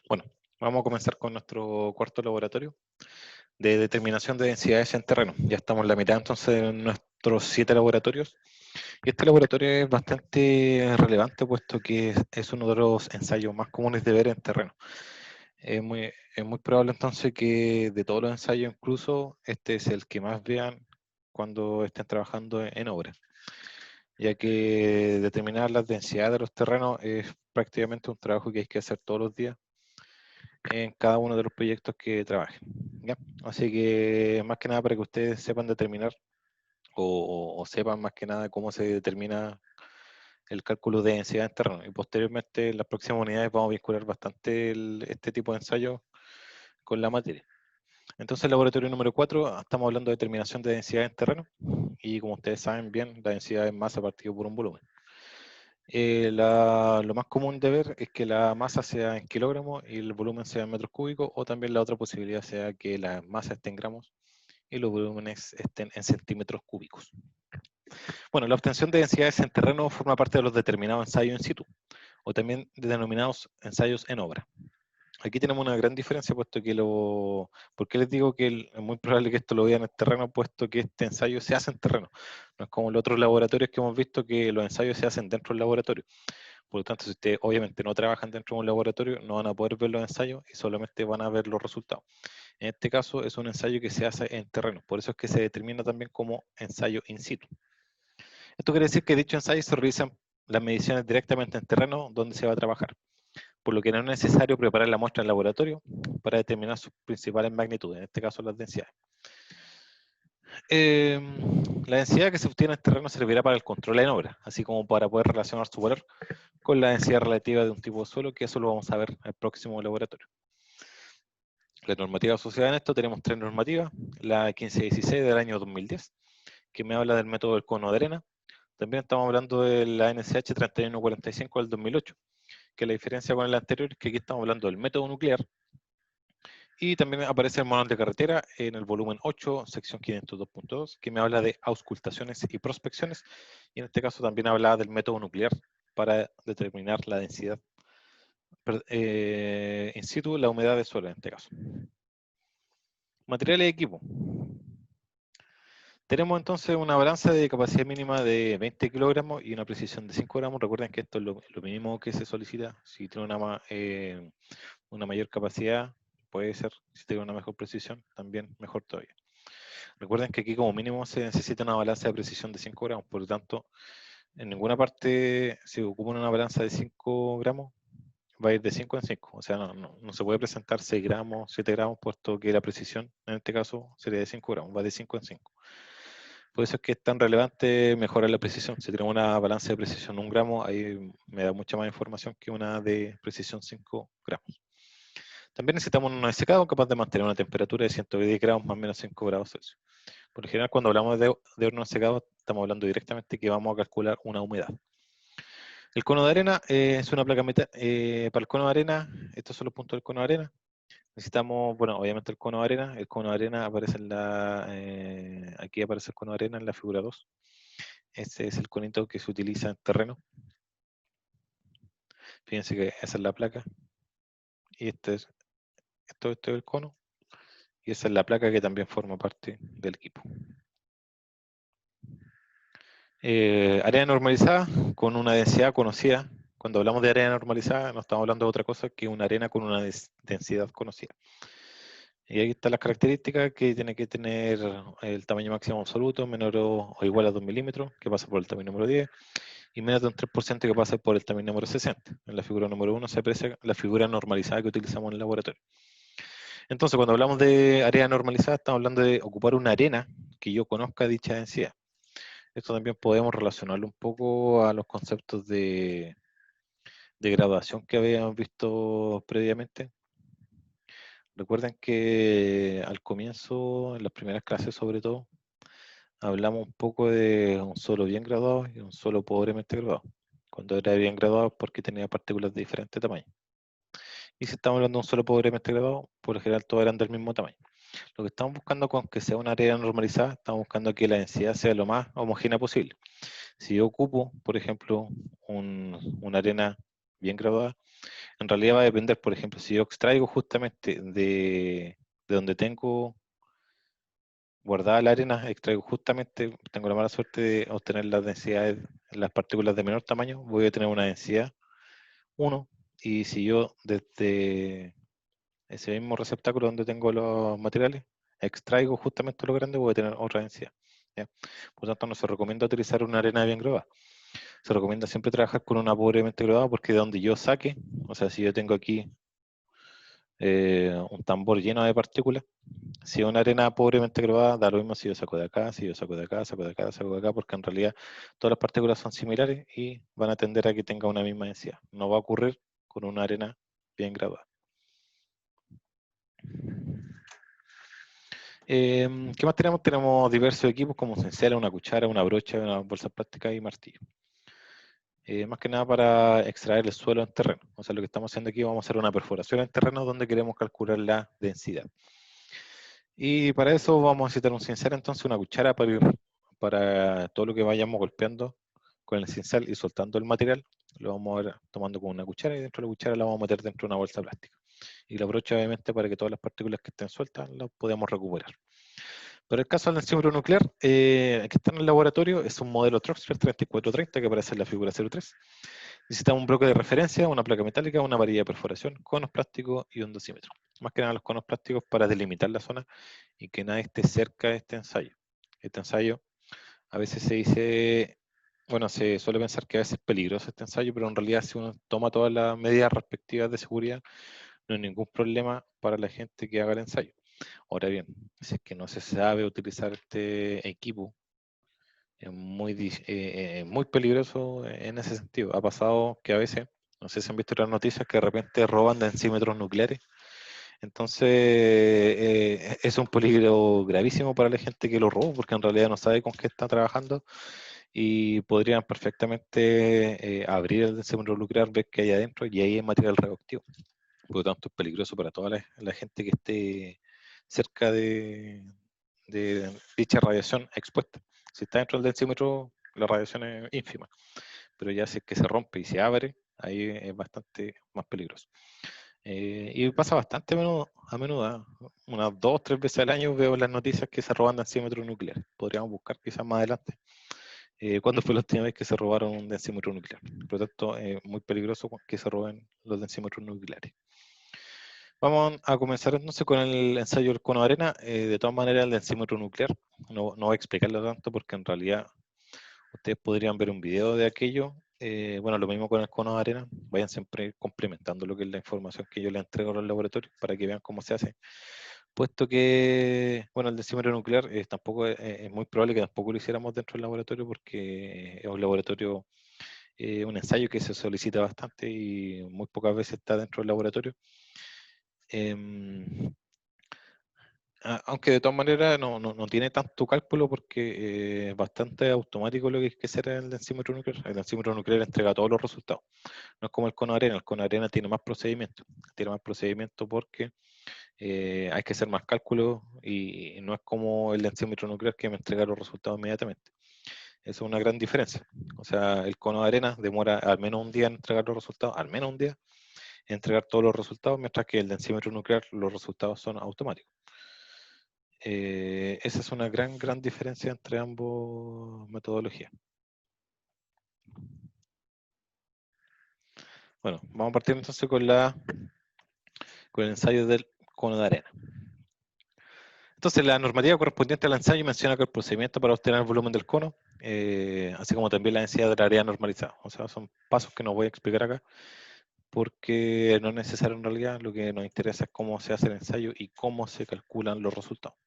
Bueno, vamos a comenzar con nuestro cuarto laboratorio de determinación de densidades en terreno. Ya estamos en la mitad entonces de nuestros 7 laboratorios. Y este laboratorio es bastante relevante puesto que es uno de los ensayos más comunes de ver en terreno. Es muy probable entonces que de todos los ensayos incluso este es el que más vean cuando estén trabajando en obra, ya que determinar las densidades de los terrenos es prácticamente un trabajo que hay que hacer todos los días en cada uno de los proyectos que trabajen. ¿Ya? Así que más que nada para que ustedes sepan determinar o sepan más que nada cómo se determina el cálculo de densidad en terreno. Y posteriormente en las próximas unidades vamos a vincular bastante este tipo de ensayos con la materia. Entonces, el laboratorio número 4, estamos hablando de determinación de densidad en terreno. Y como ustedes saben bien, la densidad es masa partido por un volumen. Lo más común de ver es que la masa sea en kilogramos y el volumen sea en metros cúbicos, o también la otra posibilidad sea que la masa esté en gramos y los volúmenes estén en centímetros cúbicos. Bueno, la obtención de densidades en terreno forma parte de los determinados ensayos in situ, o también denominados ensayos en obra. Aquí tenemos una gran diferencia, puesto que ¿por qué les digo que es muy probable que esto lo vean en el terreno, puesto que este ensayo se hace en terreno? No es como los otros laboratorios que hemos visto que los ensayos se hacen dentro del laboratorio. Por lo tanto, si ustedes obviamente no trabajan dentro de un laboratorio, no van a poder ver los ensayos y solamente van a ver los resultados. En este caso es un ensayo que se hace en terreno, por eso es que se determina también como ensayo in situ. Esto quiere decir que dicho ensayo se realizan las mediciones directamente en terreno donde se va a trabajar, por lo que no es necesario preparar la muestra en laboratorio para determinar sus principales magnitudes, en este caso las densidades. Eh, la densidad que se obtiene en terreno servirá para el control en obra, así como para poder relacionar su valor con la densidad relativa de un tipo de suelo, que eso lo vamos a ver en el próximo laboratorio. La normativa asociada en esto, tenemos 3 normativas: la 1516 del año 2010, que me habla del método del cono de arena. También estamos hablando de la NSH 3145 del 2008, que la diferencia con el anterior es que aquí estamos hablando del método nuclear. Y también aparece el manual de carretera en el volumen 8, sección 502.2, que me habla de auscultaciones y prospecciones. Y en este caso también habla del método nuclear para determinar la densidad in situ, la humedad de suelo en este caso. Materiales y equipo. Tenemos entonces una balanza de capacidad mínima de 20 kilogramos y una precisión de 5 gramos. Recuerden que esto es lo mínimo que se solicita. Si tiene una mayor capacidad, puede ser. Si tiene una mejor precisión, también mejor todavía. Recuerden que aquí como mínimo se necesita una balanza de precisión de 5 gramos. Por lo tanto, en ninguna parte, si ocupan una balanza de 5 gramos, va a ir de 5 en 5. O sea, no se puede presentar 6 gramos, 7 gramos, puesto que la precisión, en este caso, sería de 5 gramos. Va de 5 en 5. Por eso es que es tan relevante mejorar la precisión. Si tenemos una balanza de precisión 1 gramo, ahí me da mucha más información que una de precisión 5 gramos. También necesitamos un secado capaz de mantener una temperatura de 110 grados más o menos 5 grados Celsius. Por lo general, cuando hablamos de horno secado, estamos hablando directamente que vamos a calcular una humedad. El cono de arena es una placa para el cono de arena. Estos son los puntos del cono de arena. Necesitamos, bueno, obviamente el cono de arena. El cono de arena aparece aquí aparece el cono de arena en la figura 2. Este es el conito que se utiliza en terreno. Fíjense que esa es la placa. Y esto es el cono. Y esa es la placa que también forma parte del equipo. Área normalizada con una densidad conocida. Cuando hablamos de área normalizada, no estamos hablando de otra cosa que una arena con una densidad conocida. Y ahí están las características: que tiene que tener el tamaño máximo absoluto menor o igual a 2 milímetros, que pasa por el tamaño número 10, y menos de un 3% que pasa por el tamaño número 60. En la figura número 1 se aprecia la figura normalizada que utilizamos en el laboratorio. Entonces, cuando hablamos de área normalizada, estamos hablando de ocupar una arena que yo conozca dicha densidad. Esto también podemos relacionarlo un poco a los conceptos de graduación que habíamos visto previamente. Recuerden que al comienzo, en las primeras clases sobre todo, hablamos un poco de un suelo bien graduado y un suelo pobremente graduado. Cuando era bien graduado, porque tenía partículas de diferente tamaño. Y si estamos hablando de un suelo pobremente graduado, por lo general todos eran del mismo tamaño. Lo que estamos buscando con que sea una área normalizada, estamos buscando que la densidad sea lo más homogénea posible. Si yo ocupo, por ejemplo, una arena bien graduada, en realidad va a depender, por ejemplo, si yo extraigo justamente de donde tengo guardada la arena, extraigo justamente, tengo la mala suerte de obtener las densidades, las partículas de menor tamaño, voy a tener una densidad 1, y si yo desde ese mismo receptáculo donde tengo los materiales, extraigo justamente lo grande, voy a tener otra densidad. ¿Ya? Por lo tanto, no se recomienda utilizar una arena bien grabada. Se recomienda siempre trabajar con una pobremente grabada porque de donde yo saque, o sea, si yo tengo aquí un tambor lleno de partículas, si es una arena pobremente grabada, da lo mismo si yo saco de acá, si yo saco de acá, saco de acá, saco de acá, porque en realidad todas las partículas son similares y van a tender a que tenga una misma densidad. No va a ocurrir con una arena bien graduada. ¿Qué más tenemos? Tenemos diversos equipos como cincel, una cuchara, una brocha, una bolsa plástica y martillo. Más que nada para extraer el suelo en terreno. O sea, lo que estamos haciendo aquí, vamos a hacer una perforación en terreno donde queremos calcular la densidad. Y para eso vamos a necesitar un cincel, entonces una cuchara para todo lo que vayamos golpeando con el cincel y soltando el material. Lo vamos a ir tomando con una cuchara y dentro de la cuchara la vamos a meter dentro de una bolsa plástica. Y la brocha, obviamente, para que todas las partículas que estén sueltas las podamos recuperar. Pero el caso del densímetro nuclear, que está en el laboratorio, es un modelo Troxler 3430 que aparece en la figura 03. Necesitamos un bloque de referencia, una placa metálica, una varilla de perforación, conos plásticos y un dosímetro. Más que nada los conos plásticos para delimitar la zona y que nadie esté cerca de este ensayo. Este ensayo, a veces se dice, bueno, se suele pensar que a veces es peligroso este ensayo, pero en realidad si uno toma todas las medidas respectivas de seguridad, no hay ningún problema para la gente que haga el ensayo. Ahora bien, si es que no se sabe utilizar este equipo, es muy peligroso en ese sentido. Ha pasado que a veces, no sé si han visto las noticias, que de repente roban densímetros nucleares. Entonces, es un peligro gravísimo para la gente que lo roba, porque en realidad no sabe con qué está trabajando y podrían perfectamente abrir el densímetro nuclear, ver qué hay adentro y ahí hay material radioactivo. Por lo tanto, es peligroso para toda la gente que esté cerca de dicha radiación expuesta. Si está dentro del densímetro, la radiación es ínfima, pero ya si es que se rompe y se abre, ahí es bastante más peligroso. Y pasa bastante a menudo, unas 2 o 3 veces al año veo en las noticias que se roban densímetros nucleares. Podríamos buscar quizás más adelante cuándo fue la última vez que se robaron un densímetro nuclear. Por lo tanto, es muy peligroso que se roben los densímetros nucleares. Vamos a comenzar entonces con el ensayo del cono de arena. De todas maneras, el densímetro nuclear, no voy a explicarlo tanto porque en realidad ustedes podrían ver un video de aquello. Bueno, lo mismo con el cono de arena. Vayan siempre complementando lo que es la información que yo les entrego a los laboratorios para que vean cómo se hace. Puesto que, bueno, el densímetro nuclear tampoco es muy probable que tampoco lo hiciéramos dentro del laboratorio porque es un laboratorio, un ensayo que se solicita bastante y muy pocas veces está dentro del laboratorio. Em, Aunque de todas maneras no tiene tanto cálculo porque es bastante automático lo que hay que hacer en el densímetro nuclear. El densímetro nuclear entrega todos los resultados. No es como el cono de arena. El cono de arena tiene más procedimiento. Tiene más procedimiento porque hay que hacer más cálculos y no es como el densímetro nuclear que me entrega los resultados inmediatamente. Esa es una gran diferencia. O sea, el cono de arena demora al menos un día en entregar los resultados, al menos un día en entregar todos los resultados, mientras que el densímetro nuclear los resultados son automáticos. Esa es una gran diferencia entre ambos metodologías. Bueno, vamos a partir entonces con el ensayo del cono de arena. Entonces, la normativa correspondiente al ensayo menciona que el procedimiento para obtener el volumen del cono, así como también la densidad de la área normalizada. O sea, son pasos que no voy a explicar acá, porque no es necesario en realidad. Lo que nos interesa es cómo se hace el ensayo y cómo se calculan los resultados.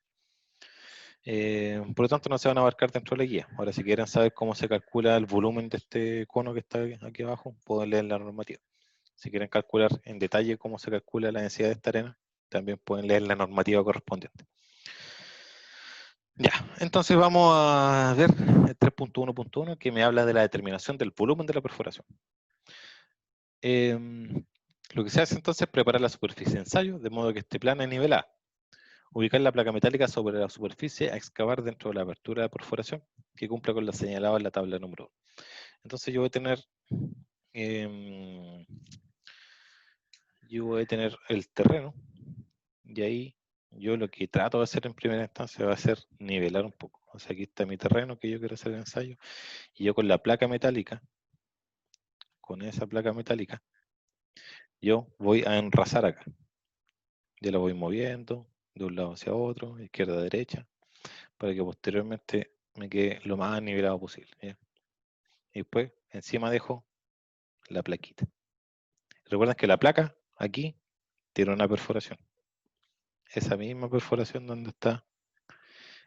Por lo tanto, no se van a abarcar dentro de la guía. Ahora, si quieren saber cómo se calcula el volumen de este cono que está aquí abajo, pueden leer la normativa. Si quieren calcular en detalle cómo se calcula la densidad de esta arena, también pueden leer la normativa correspondiente. Ya, entonces vamos a ver el 3.1.1 que me habla de la determinación del volumen de la perforación. Lo que se hace entonces es preparar la superficie de ensayo de modo que esté plana y nivelada. Ubicar la placa metálica sobre la superficie a excavar dentro de la apertura de perforación que cumpla con lo señalado en la tabla número 1. Entonces yo voy a tener yo voy a tener el terreno y ahí yo lo que trato de hacer en primera instancia va a ser nivelar un poco. O sea, aquí está mi terreno que yo quiero hacer el ensayo y yo con la placa metálica, con esa placa metálica, yo voy a enrasar acá. Yo la voy moviendo de un lado hacia otro, izquierda a derecha, para que posteriormente me quede lo más nivelado posible. ¿Ya? Y después encima dejo la plaquita. Recuerden que la placa aquí tiene una perforación. Esa misma perforación donde está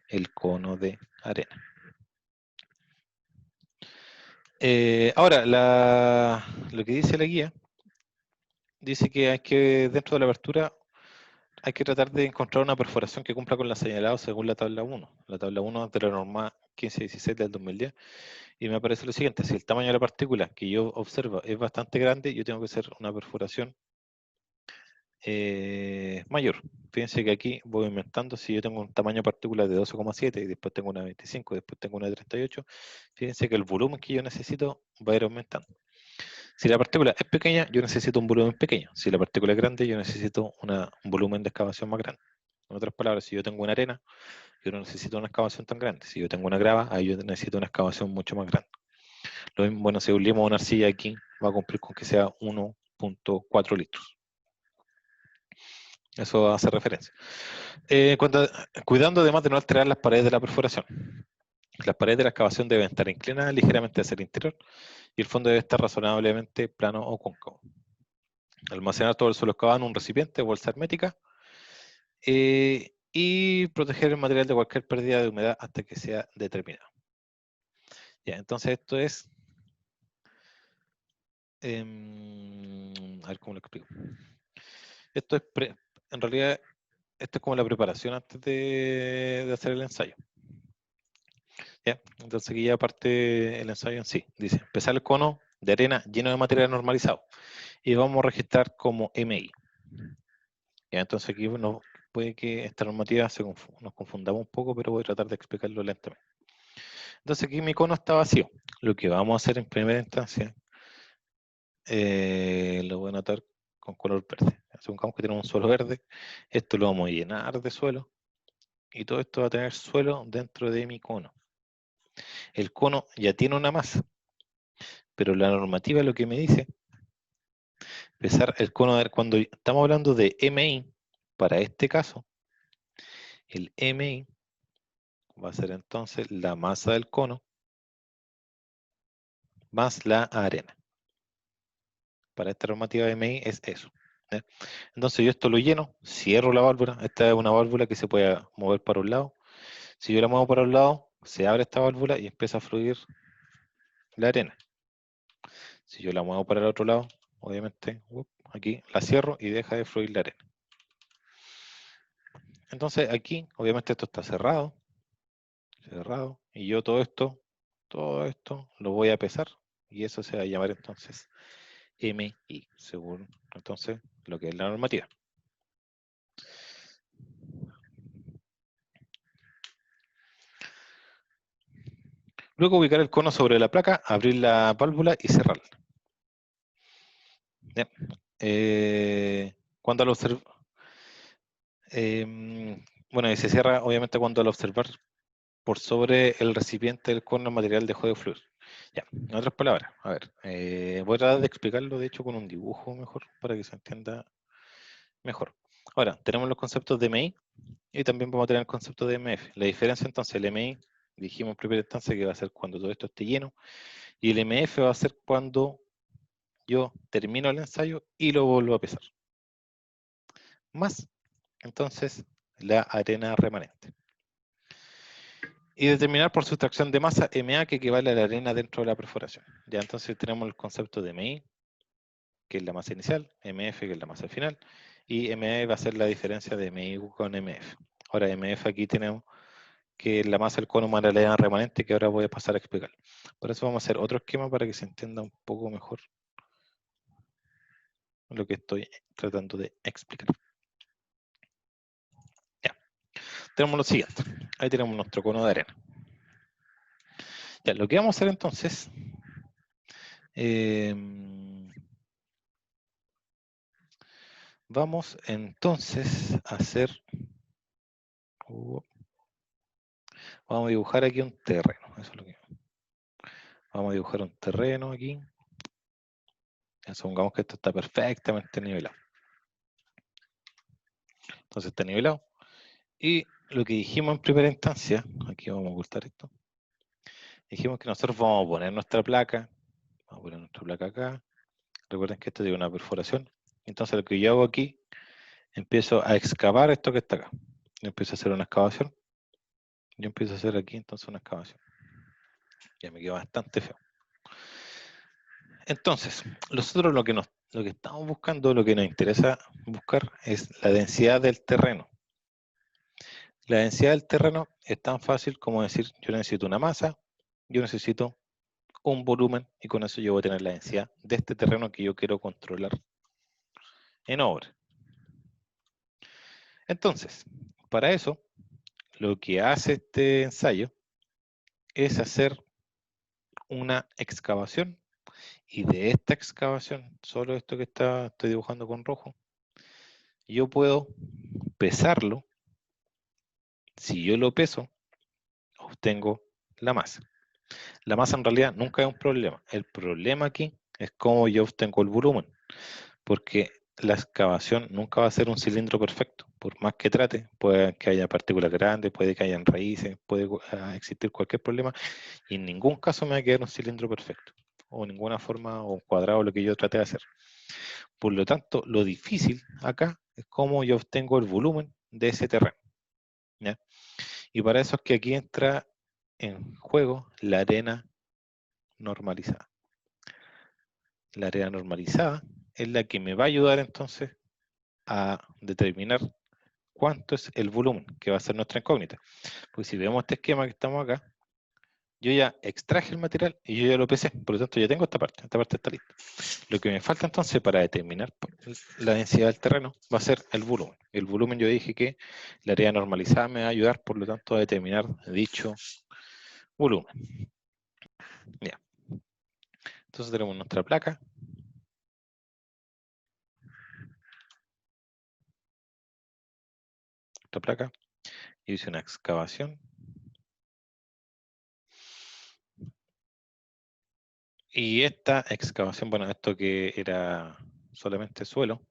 el cono de arena. Ahora, lo que dice la guía, dice que hay que, dentro de la abertura, hay que tratar de encontrar una perforación que cumpla con la señalado según la tabla 1. La tabla 1 de la norma 1516 del 2010. Y me aparece lo siguiente, si el tamaño de la partícula que yo observo es bastante grande, yo tengo que hacer una perforación mayor. Fíjense que aquí voy aumentando, si yo tengo un tamaño de partícula de 12,7 y después tengo una 25, después tengo una 38, fíjense que el volumen que yo necesito va a ir aumentando. Si la partícula es pequeña, yo necesito un volumen pequeño. Si la partícula es grande, yo necesito un volumen de excavación más grande. En otras palabras, si yo tengo una arena, yo no necesito una excavación tan grande. Si yo tengo una grava, ahí yo necesito una excavación mucho más grande. Lo mismo, bueno, si un limo o una arcilla aquí, va a cumplir con que sea 1,4 litros. Eso hace referencia. Cuidando además de no alterar las paredes de la perforación. Las paredes de la excavación deben estar inclinadas ligeramente hacia el interior y el fondo debe estar razonablemente plano o cóncavo. Almacenar todo el suelo excavado en un recipiente o bolsa hermética y proteger el material de cualquier pérdida de humedad hasta que sea determinado. Ya, entonces esto es... a ver cómo lo explico. Esto es, en realidad, esto es como la preparación antes de hacer el ensayo. ¿Ya? Entonces aquí ya parte el ensayo en sí. Dice, empezar el cono de arena lleno de material normalizado. Y vamos a registrar como MI. ¿Ya? Entonces aquí bueno, puede que esta normativa nos confundamos un poco, pero voy a tratar de explicarlo lentamente. Entonces aquí mi cono está vacío. Lo que vamos a hacer en primera instancia, lo voy a anotar con color verde. Supongamos que tenemos un suelo verde, esto lo vamos a llenar de suelo y todo esto va a tener suelo dentro de mi cono. El cono ya tiene una masa, pero la normativa lo que me dice, pesar el cono, cuando estamos hablando de MI, para este caso, el MI va a ser entonces la masa del cono más la arena. Para esta normativa de MI es eso. ¿Ya? Entonces yo esto lo lleno, cierro la válvula. Esta es una válvula que se puede mover para un lado. Si yo la muevo para un lado, se abre esta válvula y empieza a fluir la arena. Si yo la muevo para el otro lado, obviamente, aquí la cierro y deja de fluir la arena. Entonces aquí, obviamente esto está cerrado, y yo todo esto lo voy a pesar, y eso se va a llamar entonces MI, según entonces lo que es la normativa. Luego ubicar el cono sobre la placa, abrir la válvula y cerrarla. ¿Ya? Cuando al observar, bueno, y se cierra obviamente cuando al observar por sobre el recipiente del cono el material dejó de fluir. Ya, en otras palabras, a ver, voy a tratar de explicarlo de hecho con un dibujo mejor para que se entienda mejor. Ahora, tenemos los conceptos de MI y también vamos a tener el concepto de MF. La diferencia entonces, el MI, dijimos en primera instancia que va a ser cuando todo esto esté lleno, y el MF va a ser cuando yo termino el ensayo y lo vuelvo a pesar. Más, entonces, la arena remanente. Y determinar por sustracción de masa MA que equivale a la arena dentro de la perforación. Ya entonces tenemos el concepto de MI, que es la masa inicial, MF, que es la masa final, y ME va a ser la diferencia de MI con MF. Ahora, MF aquí tenemos que es la masa del cono más la arena remanente, que ahora voy a pasar a explicar. Por eso vamos a hacer otro esquema para que se entienda un poco mejor lo que estoy tratando de explicar. Ya, tenemos lo siguiente. Ahí tenemos nuestro cono de arena. Ya, lo que vamos a hacer entonces Vamos entonces a hacer, vamos a dibujar aquí un terreno. Eso es lo que vamos a dibujar un terreno aquí. Ya supongamos que esto está perfectamente nivelado. Entonces está nivelado. Y lo que dijimos en primera instancia, aquí vamos a ocultar esto. Dijimos que nosotros vamos a poner nuestra placa. Vamos a poner nuestra placa acá. Recuerden que esto tiene una perforación. Entonces lo que yo hago aquí, empiezo a excavar esto que está acá. Yo empiezo a hacer una excavación. Yo empiezo a hacer aquí entonces una excavación. Ya me quedó bastante feo. Entonces, nosotros lo que estamos buscando, lo que nos interesa buscar es la densidad del terreno. La densidad del terreno es tan fácil como decir, yo necesito una masa, yo necesito un volumen, y con eso yo voy a tener la densidad de este terreno que yo quiero controlar en obra. Entonces, para eso, lo que hace este ensayo es hacer una excavación, y de esta excavación, solo esto que estoy dibujando con rojo, yo puedo pesarlo. Si yo lo peso, obtengo la masa. La masa en realidad nunca es un problema. El problema aquí es cómo yo obtengo el volumen, porque la excavación nunca va a ser un cilindro perfecto. Por más que trate, puede que haya partículas grandes, puede que hayan raíces, puede existir cualquier problema, y en ningún caso me va a quedar un cilindro perfecto, o ninguna forma, o un cuadrado, lo que yo trate de hacer. Por lo tanto, lo difícil acá es cómo yo obtengo el volumen de ese terreno, ¿ya? Y para eso es que aquí entra en juego la arena normalizada. La arena normalizada es la que me va a ayudar entonces a determinar cuánto es el volumen, que va a ser nuestra incógnita. Porque si vemos este esquema que estamos acá, yo ya extraje el material y yo ya lo pesé, por lo tanto ya tengo esta parte está lista. Lo que me falta entonces para determinar la densidad del terreno va a ser el volumen. El volumen yo dije que la arena normalizada me va a ayudar, por lo tanto, a determinar dicho volumen. Ya. Entonces tenemos nuestra placa. Nuestra placa. Yo hice una excavación. Y esta excavación, bueno, esto que era solamente suelo,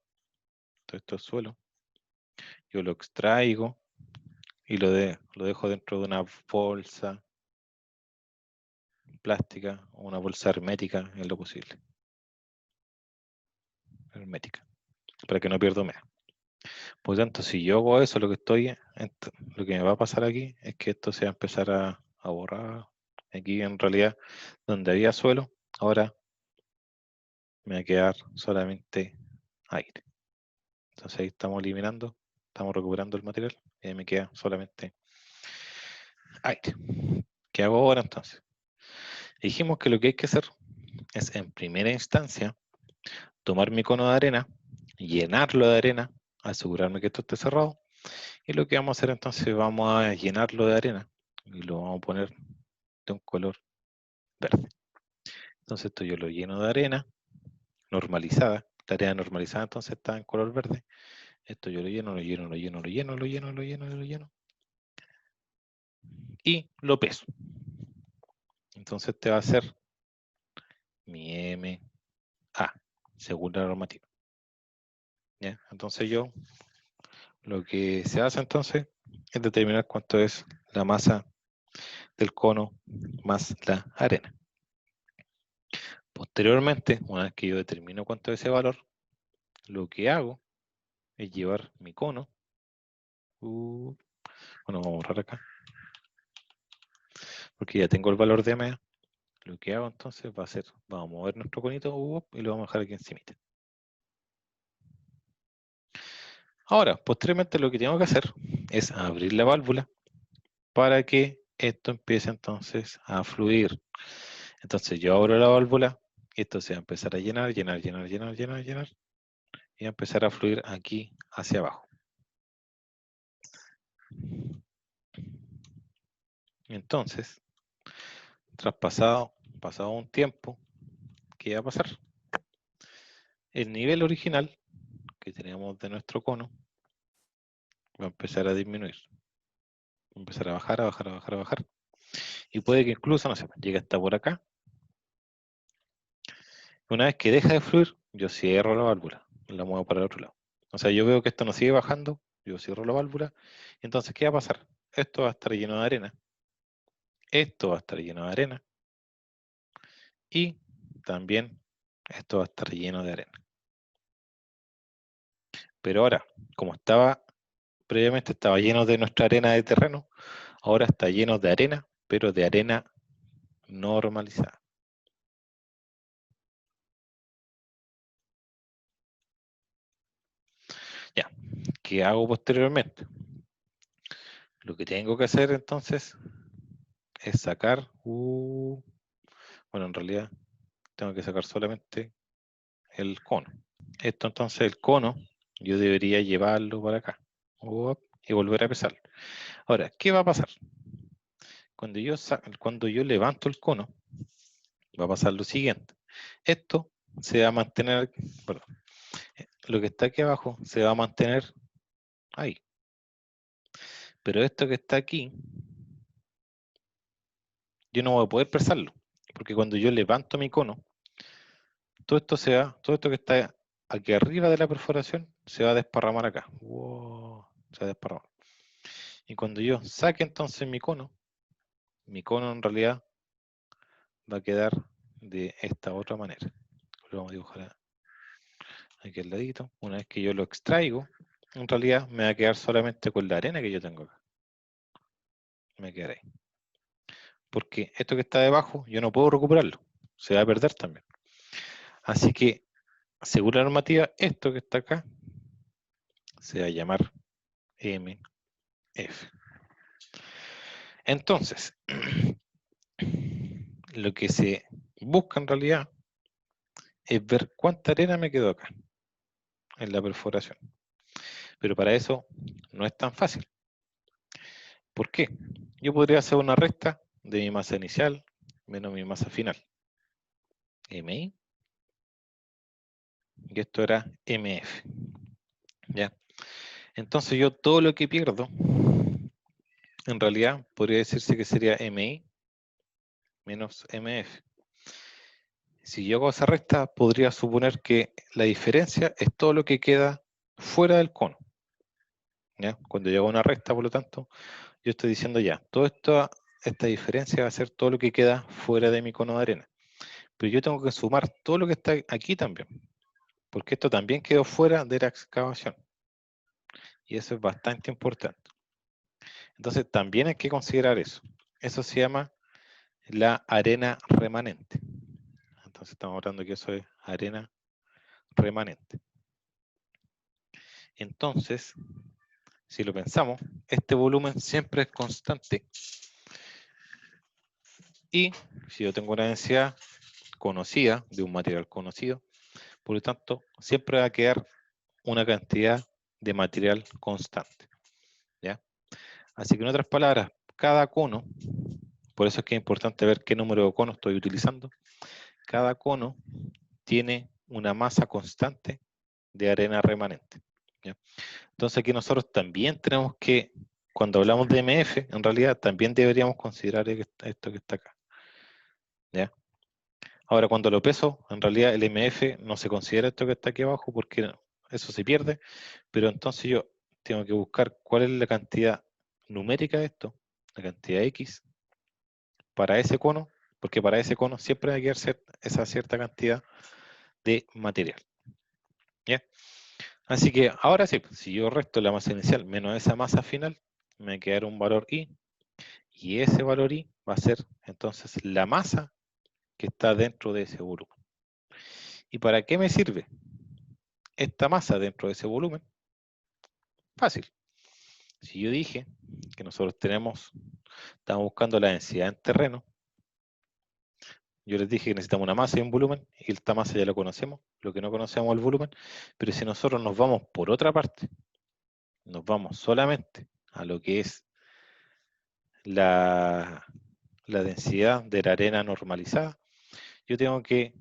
todo esto es suelo, yo lo extraigo y lo dejo dentro de una bolsa plástica o una bolsa hermética en lo posible. Hermética, para que no pierda humedad. Por lo tanto, si yo hago eso, lo que me va a pasar aquí es que esto se va a empezar a borrar. Aquí en realidad, donde había suelo, ahora me va a quedar solamente aire. Entonces ahí estamos eliminando, estamos recuperando el material y ahí me queda solamente aire. ¿Qué hago ahora entonces? Dijimos que lo que hay que hacer es, en primera instancia, tomar mi cono de arena, llenarlo de arena, asegurarme que esto esté cerrado, y lo que vamos a hacer entonces, vamos a llenarlo de arena y lo vamos a poner de un color verde. Entonces esto yo lo lleno de arena normalizada, la arena normalizada entonces está en color verde. Esto yo lo lleno, lo lleno, lo lleno, lo lleno, lo lleno, lo lleno, lo lleno, y lo peso. Entonces este va a ser mi MA, según la normativa. ¿Ya? Entonces lo que se hace entonces es determinar cuánto es la masa del cono más la arena. Posteriormente, una vez que yo determino cuánto es ese valor, lo que hago es llevar mi cono. Bueno, vamos a borrar acá, porque ya tengo el valor de MA. Lo que hago entonces va a ser, vamos a mover nuestro conito y lo vamos a dejar aquí encima. Ahora, posteriormente lo que tengo que hacer es abrir la válvula para que esto empiece entonces a fluir. Entonces yo abro la válvula y esto se va a empezar a llenar, llenar, llenar, llenar, llenar, llenar, y va a empezar a fluir aquí hacia abajo. Entonces, pasado un tiempo, ¿qué va a pasar? El nivel original que teníamos de nuestro cono va a empezar a disminuir. Va a empezar a bajar, a bajar, a bajar, a bajar. Y puede que incluso, no sé, llegue hasta por acá. Una vez que deja de fluir, yo cierro la válvula, la muevo para el otro lado. O sea, yo veo que esto no sigue bajando, yo cierro la válvula. Entonces, ¿qué va a pasar? Esto va a estar lleno de arena. Esto va a estar lleno de arena. Y también esto va a estar lleno de arena. Pero ahora, como estaba previamente, estaba lleno de nuestra arena de terreno, ahora está lleno de arena, pero de arena normalizada. Ya, ¿qué hago posteriormente? Lo que tengo que hacer entonces es sacar, bueno, en realidad tengo que sacar solamente el cono. Esto entonces, el cono, yo debería llevarlo para acá y volver a pesarlo. Ahora, ¿qué va a pasar? Cuando yo levanto el cono, va a pasar lo siguiente. Esto se va a mantener, perdón, lo que está aquí abajo se va a mantener ahí. Pero esto que está aquí, yo no voy a poder pesarlo, porque cuando yo levanto mi cono, todo esto que está aquí arriba de la perforación se va a desparramar acá. Wow, se va a desparramar. Y cuando yo saque entonces mi cono en realidad va a quedar de esta otra manera. Lo vamos a dibujar aquí al ladito. Una vez que yo lo extraigo, en realidad me va a quedar solamente con la arena que yo tengo acá. Me quedará ahí. Porque esto que está debajo, yo no puedo recuperarlo. Se va a perder también. Así que, según la normativa, esto que está acá se va a llamar MF. Entonces, lo que se busca en realidad es ver cuánta arena me quedó acá, en la perforación. Pero para eso no es tan fácil. ¿Por qué? Yo podría hacer una resta de mi masa inicial menos mi masa final. MI. Y esto era MF. ¿Ya? Entonces yo todo lo que pierdo, en realidad podría decirse que sería MI menos MF. Si yo hago esa resta, podría suponer que la diferencia es todo lo que queda fuera del cono. ¿Ya? Cuando yo hago una resta, por lo tanto, yo estoy diciendo ya, toda esta diferencia va a ser todo lo que queda fuera de mi cono de arena. Pero yo tengo que sumar todo lo que está aquí también, porque esto también quedó fuera de la excavación. Y eso es bastante importante. Entonces también hay que considerar eso. Eso se llama la arena remanente. Entonces estamos hablando que eso es arena remanente. Entonces, si lo pensamos, este volumen siempre es constante. Y si yo tengo una densidad conocida, de un material conocido, por lo tanto, siempre va a quedar una cantidad de material constante. ¿Ya? Así que en otras palabras, cada cono, por eso es que es importante ver qué número de conos estoy utilizando, cada cono tiene una masa constante de arena remanente. ¿Ya? Entonces aquí nosotros también tenemos que, cuando hablamos de MF, en realidad también deberíamos considerar esto que está acá. ¿Ya? Ahora cuando lo peso, en realidad el MF no se considera esto que está aquí abajo porque eso se pierde, pero entonces yo tengo que buscar cuál es la cantidad numérica de esto, la cantidad X, para ese cono, porque para ese cono siempre va a quedar esa cierta cantidad de material. ¿Ya? Así que ahora sí, si yo resto la masa inicial menos esa masa final, me quedará un valor I, y ese valor I va a ser entonces la masa que está dentro de ese volumen. ¿Y para qué me sirve esta masa dentro de ese volumen? Fácil. Si yo dije que nosotros estamos buscando la densidad en terreno, yo les dije que necesitamos una masa y un volumen, y esta masa ya la conocemos, lo que no conocemos es el volumen, pero si nosotros nos vamos por otra parte, nos vamos solamente a lo que es la densidad de la arena normalizada, yo tengo que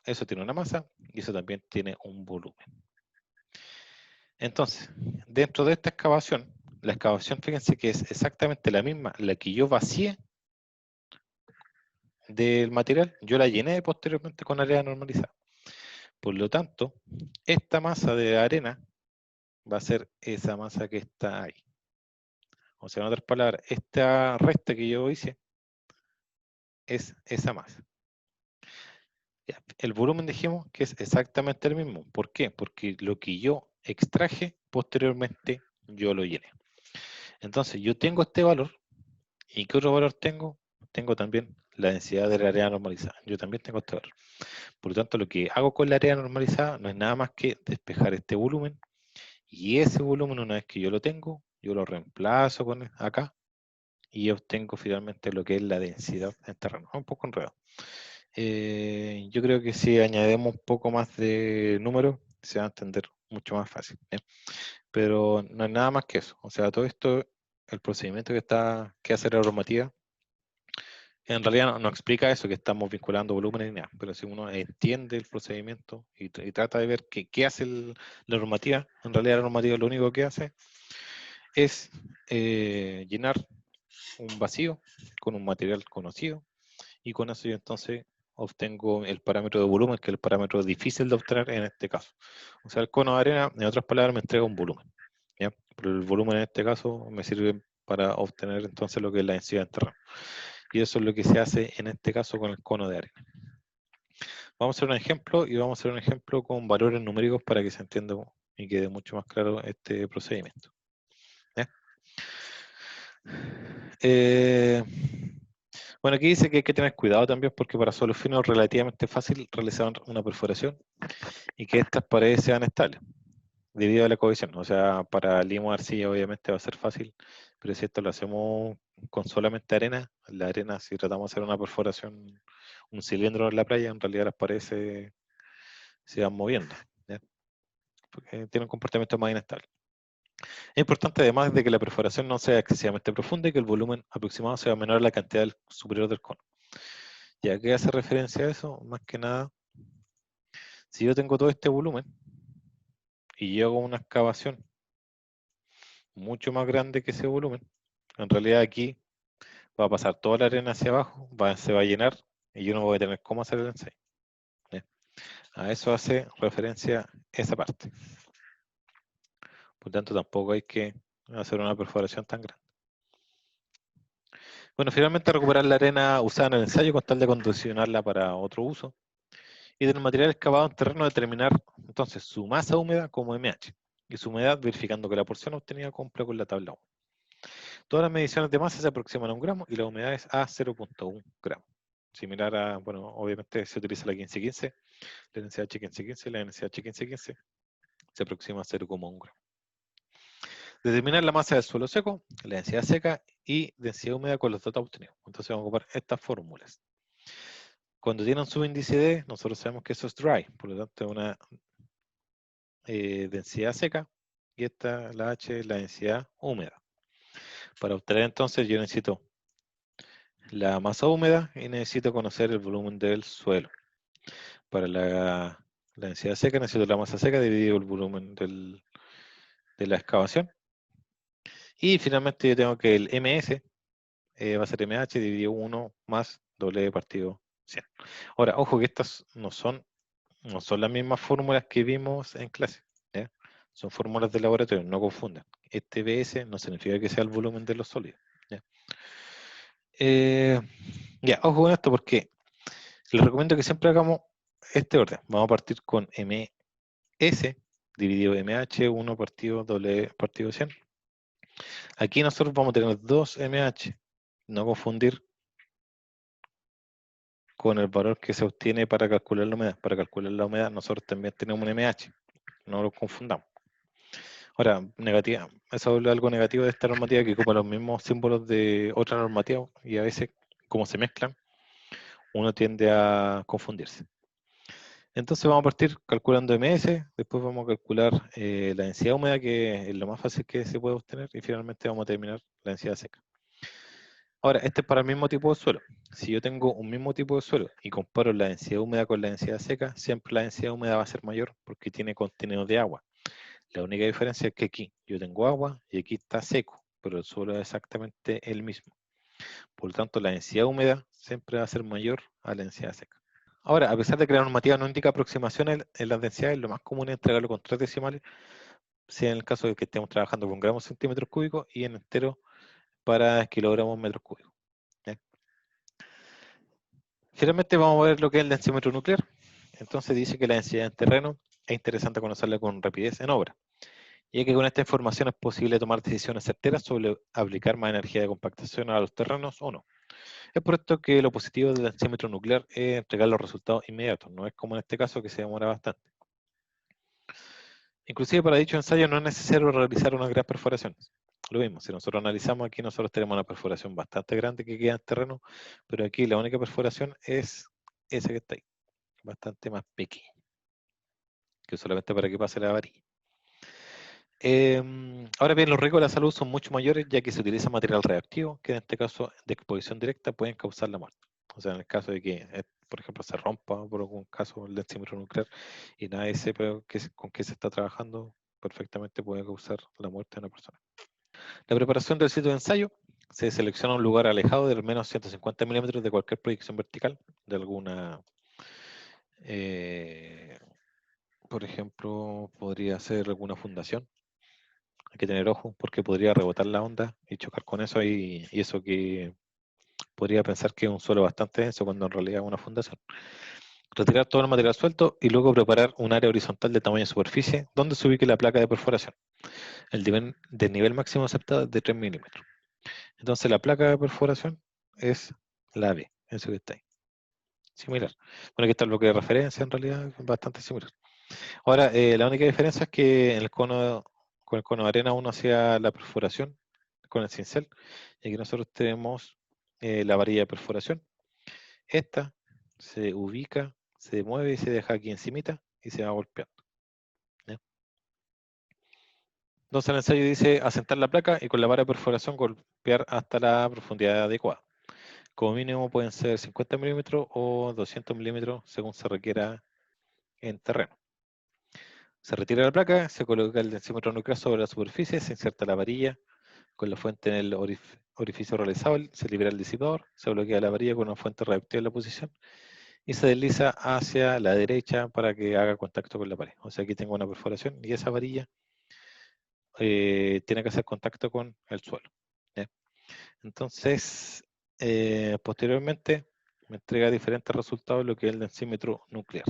eso tiene una masa y eso también tiene un volumen. Entonces, dentro de esta excavación, la excavación, fíjense que es exactamente la misma, la que yo vacié del material, yo la llené posteriormente con arena normalizada. Por lo tanto, esta masa de arena va a ser esa masa que está ahí. O sea, en otras palabras, esta resta que yo hice es esa masa. Ya, el volumen dijimos que es exactamente el mismo. ¿Por qué? Porque lo que yo extraje posteriormente yo lo llené. Entonces yo tengo este valor. ¿Y qué otro valor tengo? Tengo también la densidad de la arena normalizada. Yo también tengo este valor. Por lo tanto, lo que hago con la arena normalizada no es nada más que despejar este volumen. Y ese volumen, una vez que yo lo tengo, yo lo reemplazo con acá y obtengo finalmente lo que es la densidad en terreno. Un poco enredado. Yo creo que si añadimos un poco más de números, se va a entender mucho más fácil. Pero no es nada más que eso. O sea, todo esto, el procedimiento que hace la normativa, en realidad no explica eso, que estamos vinculando volúmenes ni nada. Pero si uno entiende el procedimiento y trata de ver qué hace la normativa, en realidad la normativa lo único que hace es llenar un vacío con un material conocido y con eso yo entonces obtengo el parámetro de volumen, que es el parámetro difícil de obtener en este caso. O sea, el cono de arena, en otras palabras, me entrega un volumen, ¿ya? Pero el volumen en este caso me sirve para obtener entonces lo que es la densidad en terreno. Y eso es lo que se hace en este caso con el cono de arena. Vamos a hacer un ejemplo y vamos a hacer un ejemplo con valores numéricos para que se entienda y quede mucho más claro este procedimiento. ¿Ya? Bueno, aquí dice que hay que tener cuidado también porque para suelos finos es relativamente fácil realizar una perforación y que estas paredes sean estables debido a la cohesión. O sea, para limo arcilla obviamente va a ser fácil, pero si esto lo hacemos con solamente arena, la arena, si tratamos de hacer una perforación, un cilindro en la playa, en realidad las paredes se van moviendo, ¿ya? Porque tienen un comportamiento más inestable. Es importante además de que la perforación no sea excesivamente profunda y que el volumen aproximado sea menor a la cantidad superior del cono. ¿Ya qué hace referencia a eso? Más que nada, si yo tengo todo este volumen y yo hago una excavación mucho más grande que ese volumen, en realidad aquí va a pasar toda la arena hacia abajo, se va a llenar y yo no voy a tener cómo hacer el ensayo. ¿Ya? A eso hace referencia esa parte. Por tanto, tampoco hay que hacer una perforación tan grande. Bueno, finalmente recuperar la arena usada en el ensayo con tal de condicionarla para otro uso. Y del material excavado en terreno determinar entonces su masa húmeda como MH y su humedad verificando que la porción obtenida cumpla con la tabla 1. Todas las mediciones de masa se aproximan a 1 gramo y la humedad es a 0.1 gramo. Similar a, bueno, obviamente se utiliza la 1515, la NCH 1515 y la NCH 1515 se aproxima a 0,1 gramo. Determinar la masa del suelo seco, la densidad seca y densidad húmeda con los datos obtenidos. Entonces vamos a ocupar estas fórmulas. Cuando tienen su índice D, nosotros sabemos que eso es dry, por lo tanto es una densidad seca y esta, la H, es la densidad húmeda. Para obtener entonces yo necesito la masa húmeda y necesito conocer el volumen del suelo. Para la densidad seca necesito la masa seca dividido el volumen de la excavación. Y finalmente yo tengo que el MS va a ser MH dividido 1 más W partido 100. Ahora, ojo que estas no son las mismas fórmulas que vimos en clase. ¿Ya? Son fórmulas de laboratorio, no confundan. Este BS no significa que sea el volumen de los sólidos. ¿Ya? Ojo con esto porque les recomiendo que siempre hagamos este orden. Vamos a partir con MS dividido MH, 1 partido W partido 100. Aquí nosotros vamos a tener 2 MH. No confundir con el valor que se obtiene para calcular la humedad. Para calcular la humedad nosotros también tenemos un MH. No lo confundamos. Ahora, negativa, eso es algo negativo de esta normativa que ocupa los mismos símbolos de otra normativa y a veces, como se mezclan, uno tiende a confundirse. Entonces vamos a partir calculando MS, después vamos a calcular la densidad húmeda, que es lo más fácil que se puede obtener, y finalmente vamos a terminar la densidad seca. Ahora, este es para el mismo tipo de suelo. Si yo tengo un mismo tipo de suelo y comparo la densidad húmeda con la densidad seca, siempre la densidad húmeda va a ser mayor porque tiene contenido de agua. La única diferencia es que aquí yo tengo agua y aquí está seco, pero el suelo es exactamente el mismo. Por lo tanto, la densidad húmeda siempre va a ser mayor a la densidad seca. Ahora, a pesar de que la normativa no indica aproximaciones en las densidades, lo más común es entregarlo con 3 decimales, sea en el caso de que estemos trabajando con gramos centímetros cúbicos y en entero para kilogramos metros cúbicos. ¿Ya? Finalmente vamos a ver lo que es el densímetro nuclear. Entonces dice que la densidad en terreno es interesante conocerla con rapidez en obra, ya que con esta información es posible tomar decisiones certeras sobre aplicar más energía de compactación a los terrenos o no. Es por esto que lo positivo del densímetro nuclear es entregar los resultados inmediatos, no es como en este caso que se demora bastante. Inclusive para dicho ensayo no es necesario realizar unas grandes perforaciones. Lo mismo, si nosotros analizamos aquí, nosotros tenemos una perforación bastante grande que queda en terreno, pero aquí la única perforación es esa que está ahí, bastante más pequeña, que solamente para que pase la varilla. Ahora bien, los riesgos de la salud son mucho mayores ya que se utiliza material reactivo que en este caso de exposición directa pueden causar la muerte. O sea, en el caso de que, por ejemplo, se rompa por algún caso el densímetro nuclear y nadie sepa con qué se está trabajando, perfectamente puede causar la muerte de una persona. La preparación del sitio de ensayo: se selecciona un lugar alejado de al menos 150 milímetros de cualquier proyección vertical, de alguna, eh, por ejemplo, podría ser alguna fundación. Hay que tener ojo porque podría rebotar la onda y chocar con eso y eso que podría pensar que es un suelo bastante denso cuando en realidad es una fundación. Retirar todo el material suelto y luego preparar un área horizontal de tamaño de superficie donde se ubique la placa de perforación. El nivel máximo aceptado es de 3 milímetros. Entonces la placa de perforación es la B, eso que está ahí. Similar. Bueno, aquí está el bloque de referencia, en realidad es bastante similar. Ahora, la única diferencia es que en el cono, con el cono de arena uno hacía la perforación con el cincel, y aquí nosotros tenemos la varilla de perforación. Esta se ubica, se mueve y se deja aquí encimita y se va golpeando. ¿Ya? Entonces el ensayo dice asentar la placa y con la vara de perforación golpear hasta la profundidad adecuada. Como mínimo pueden ser 50 milímetros o 200 milímetros según se requiera en terreno. Se retira la placa, se coloca el densímetro nuclear sobre la superficie, se inserta la varilla con la fuente en el orificio realizable, se libera el disipador, se bloquea la varilla con una fuente reactiva en la posición y se desliza hacia la derecha para que haga contacto con la pared. O sea, aquí tengo una perforación y esa varilla tiene que hacer contacto con el suelo. ¿Ya? Entonces, posteriormente me entrega diferentes resultados lo que es el densímetro nuclear.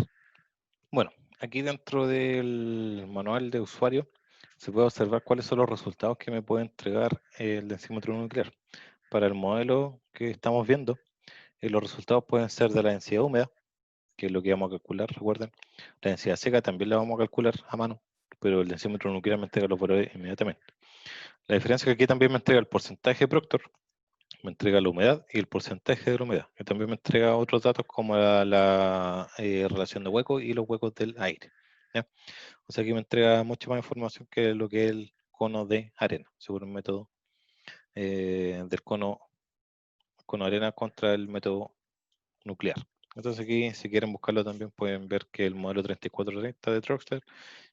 Bueno, aquí dentro del manual de usuario se puede observar cuáles son los resultados que me puede entregar el densímetro nuclear. Para el modelo que estamos viendo, los resultados pueden ser de la densidad húmeda, que es lo que vamos a calcular, recuerden. La densidad seca también la vamos a calcular a mano, pero el densímetro nuclear me entrega los valores inmediatamente. La diferencia es que aquí también me entrega el porcentaje de Proctor, me entrega la humedad y el porcentaje de la humedad, que también me entrega otros datos como la relación de huecos y los huecos del aire. ¿Ya? O sea que me entrega mucha más información que lo que es el cono de arena, según el método del cono arena contra el método nuclear. Entonces aquí, si quieren buscarlo también, pueden ver que el modelo 3430 de Troxler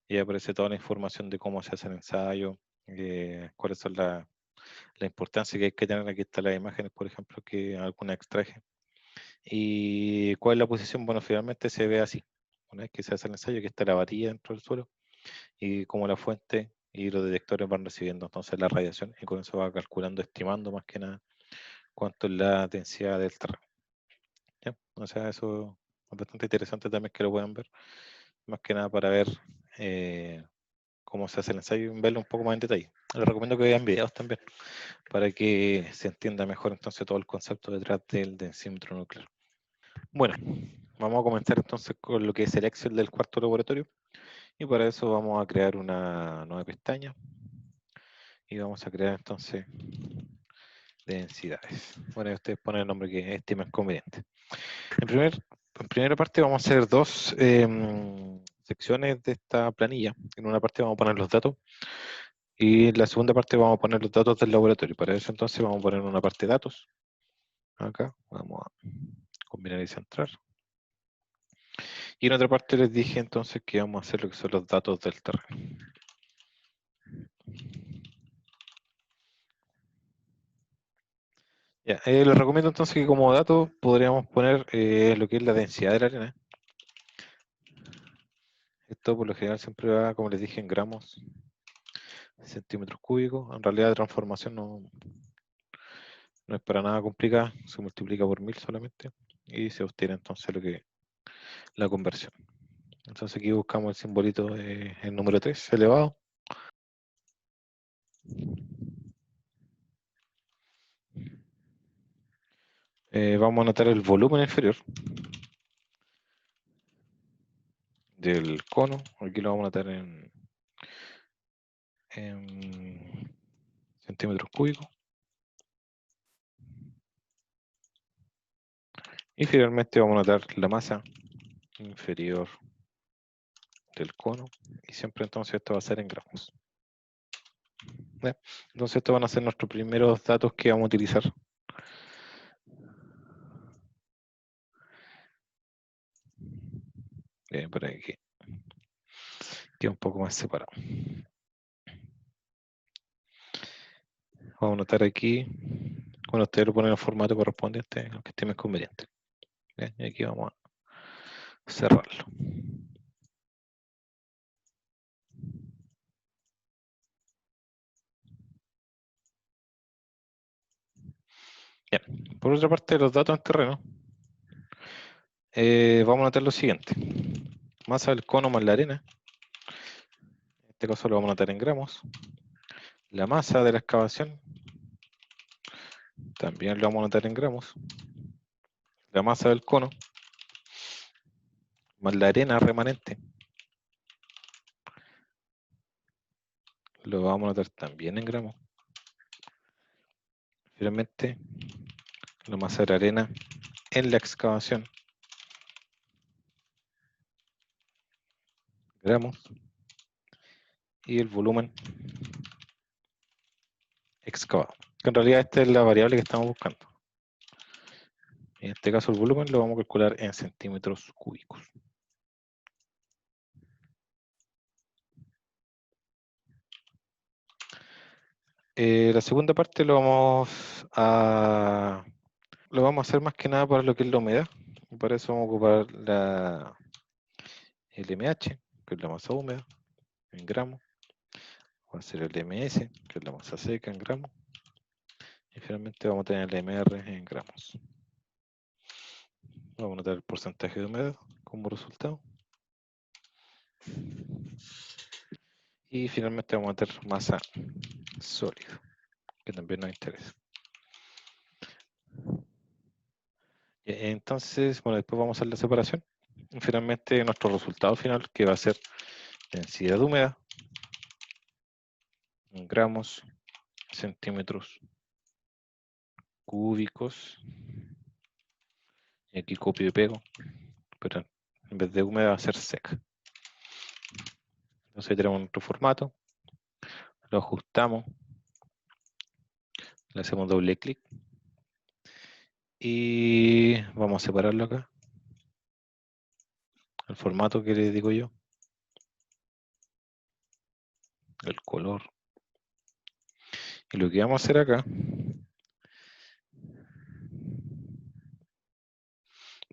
y aparece toda la información de cómo se hace el ensayo, cuáles son la importancia que hay que tener. Aquí están las imágenes, por ejemplo, que alguna extraje. ¿Y cuál es la posición? Bueno, finalmente se ve así. Una vez que se hace el ensayo, que está la varilla dentro del suelo y como la fuente y los detectores van recibiendo entonces la radiación y con eso va calculando, estimando más que nada cuánto es la densidad del terreno. ¿Ya? O sea, eso es bastante interesante también que lo puedan ver, más que nada para ver cómo se hace el ensayo y verlo un poco más en detalle. Les recomiendo que vean videos también para que se entienda mejor entonces todo el concepto detrás del densímetro nuclear. Bueno, vamos a comenzar entonces con lo que es el Excel del cuarto laboratorio y para eso vamos a crear una nueva pestaña y vamos a crear entonces densidades. Bueno, ustedes ponen el nombre que estimen conveniente. En primera parte vamos a hacer dos secciones de esta planilla. En una parte vamos a poner los datos y en la segunda parte vamos a poner los datos del laboratorio. Para eso entonces vamos a poner una parte datos Acá vamos a combinar y centrar. Y en otra parte les dije entonces que vamos a hacer lo que son los datos del terreno. Ya, les recomiendo entonces que como dato podríamos poner lo que es la densidad de la arena. Esto por lo general siempre va, como les dije, en gramos, centímetros cúbicos. En realidad la transformación no es para nada complicada, se multiplica por 1000 solamente y se obtiene entonces lo que la conversión. Entonces aquí buscamos el simbolito del número 3 elevado. Vamos a anotar el volumen inferior del cono. Aquí lo vamos a anotar en centímetros cúbicos. Y finalmente vamos a anotar la masa inferior del cono. Y siempre entonces esto va a ser en gramos. ¿Ya? Entonces estos van a ser nuestros primeros datos que vamos a utilizar. Para que quede un poco más separado. Vamos a anotar aquí. Bueno, ustedes lo ponen en el formato correspondiente, aunque esté más conveniente. ¿Ya? Y aquí vamos a cerrarlo. Bien. Por otra parte, los datos en terreno, vamos a anotar lo siguiente. Masa del cono más la arena. En este caso lo vamos a anotar en gramos. La masa de la excavación también lo vamos a anotar en gramos. La masa del cono más la arena remanente lo vamos a anotar también en gramos. Finalmente, la masa de la arena en la excavación, gramos, y el volumen excavado. En realidad esta es la variable que estamos buscando. En este caso el volumen lo vamos a calcular en centímetros cúbicos. La segunda parte lo vamos a hacer más que nada para lo que es la humedad. Y para eso vamos a ocupar el MH, que es la masa húmeda, en gramos. Va a ser el MS, que es la masa seca, en gramos. Y finalmente vamos a tener el MR en gramos. Vamos a notar el porcentaje de humedad como resultado. Y finalmente vamos a tener masa sólida, que también nos interesa. Entonces, bueno, después vamos a hacer la separación. Y finalmente nuestro resultado final, que va a ser densidad de humedad en gramos, centímetros cúbicos. Y aquí copio y pego, pero en vez de húmeda va a ser seca. Entonces ahí tenemos nuestro formato, lo ajustamos, le hacemos doble clic y vamos a separarlo acá, el formato que les digo yo, el color. Y lo que vamos a hacer acá,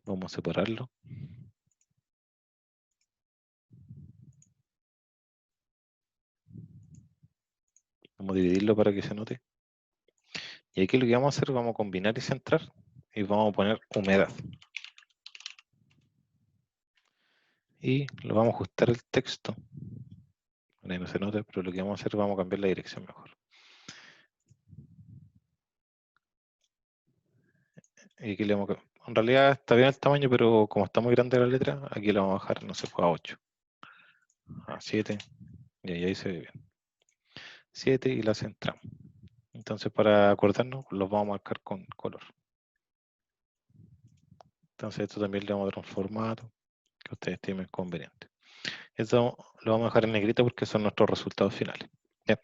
vamos a separarlo. Vamos a dividirlo para que se note. Y aquí lo que vamos a hacer, vamos a combinar y centrar y vamos a poner humedad. Y lo vamos a ajustar el texto. Ahí no se nota, pero lo que vamos a hacer, vamos a cambiar la dirección mejor. Y aquí le vamos a... En realidad está bien el tamaño, pero como está muy grande la letra, aquí le vamos a bajar, no sé, a 8. A 7. Y ahí se ve bien. 7 y la centramos. Entonces para acordarnos, los vamos a marcar con color. Entonces esto también le vamos a dar un formato que ustedes estimen conveniente. Esto lo vamos a dejar en negrita porque son nuestros resultados finales. ¿Ya?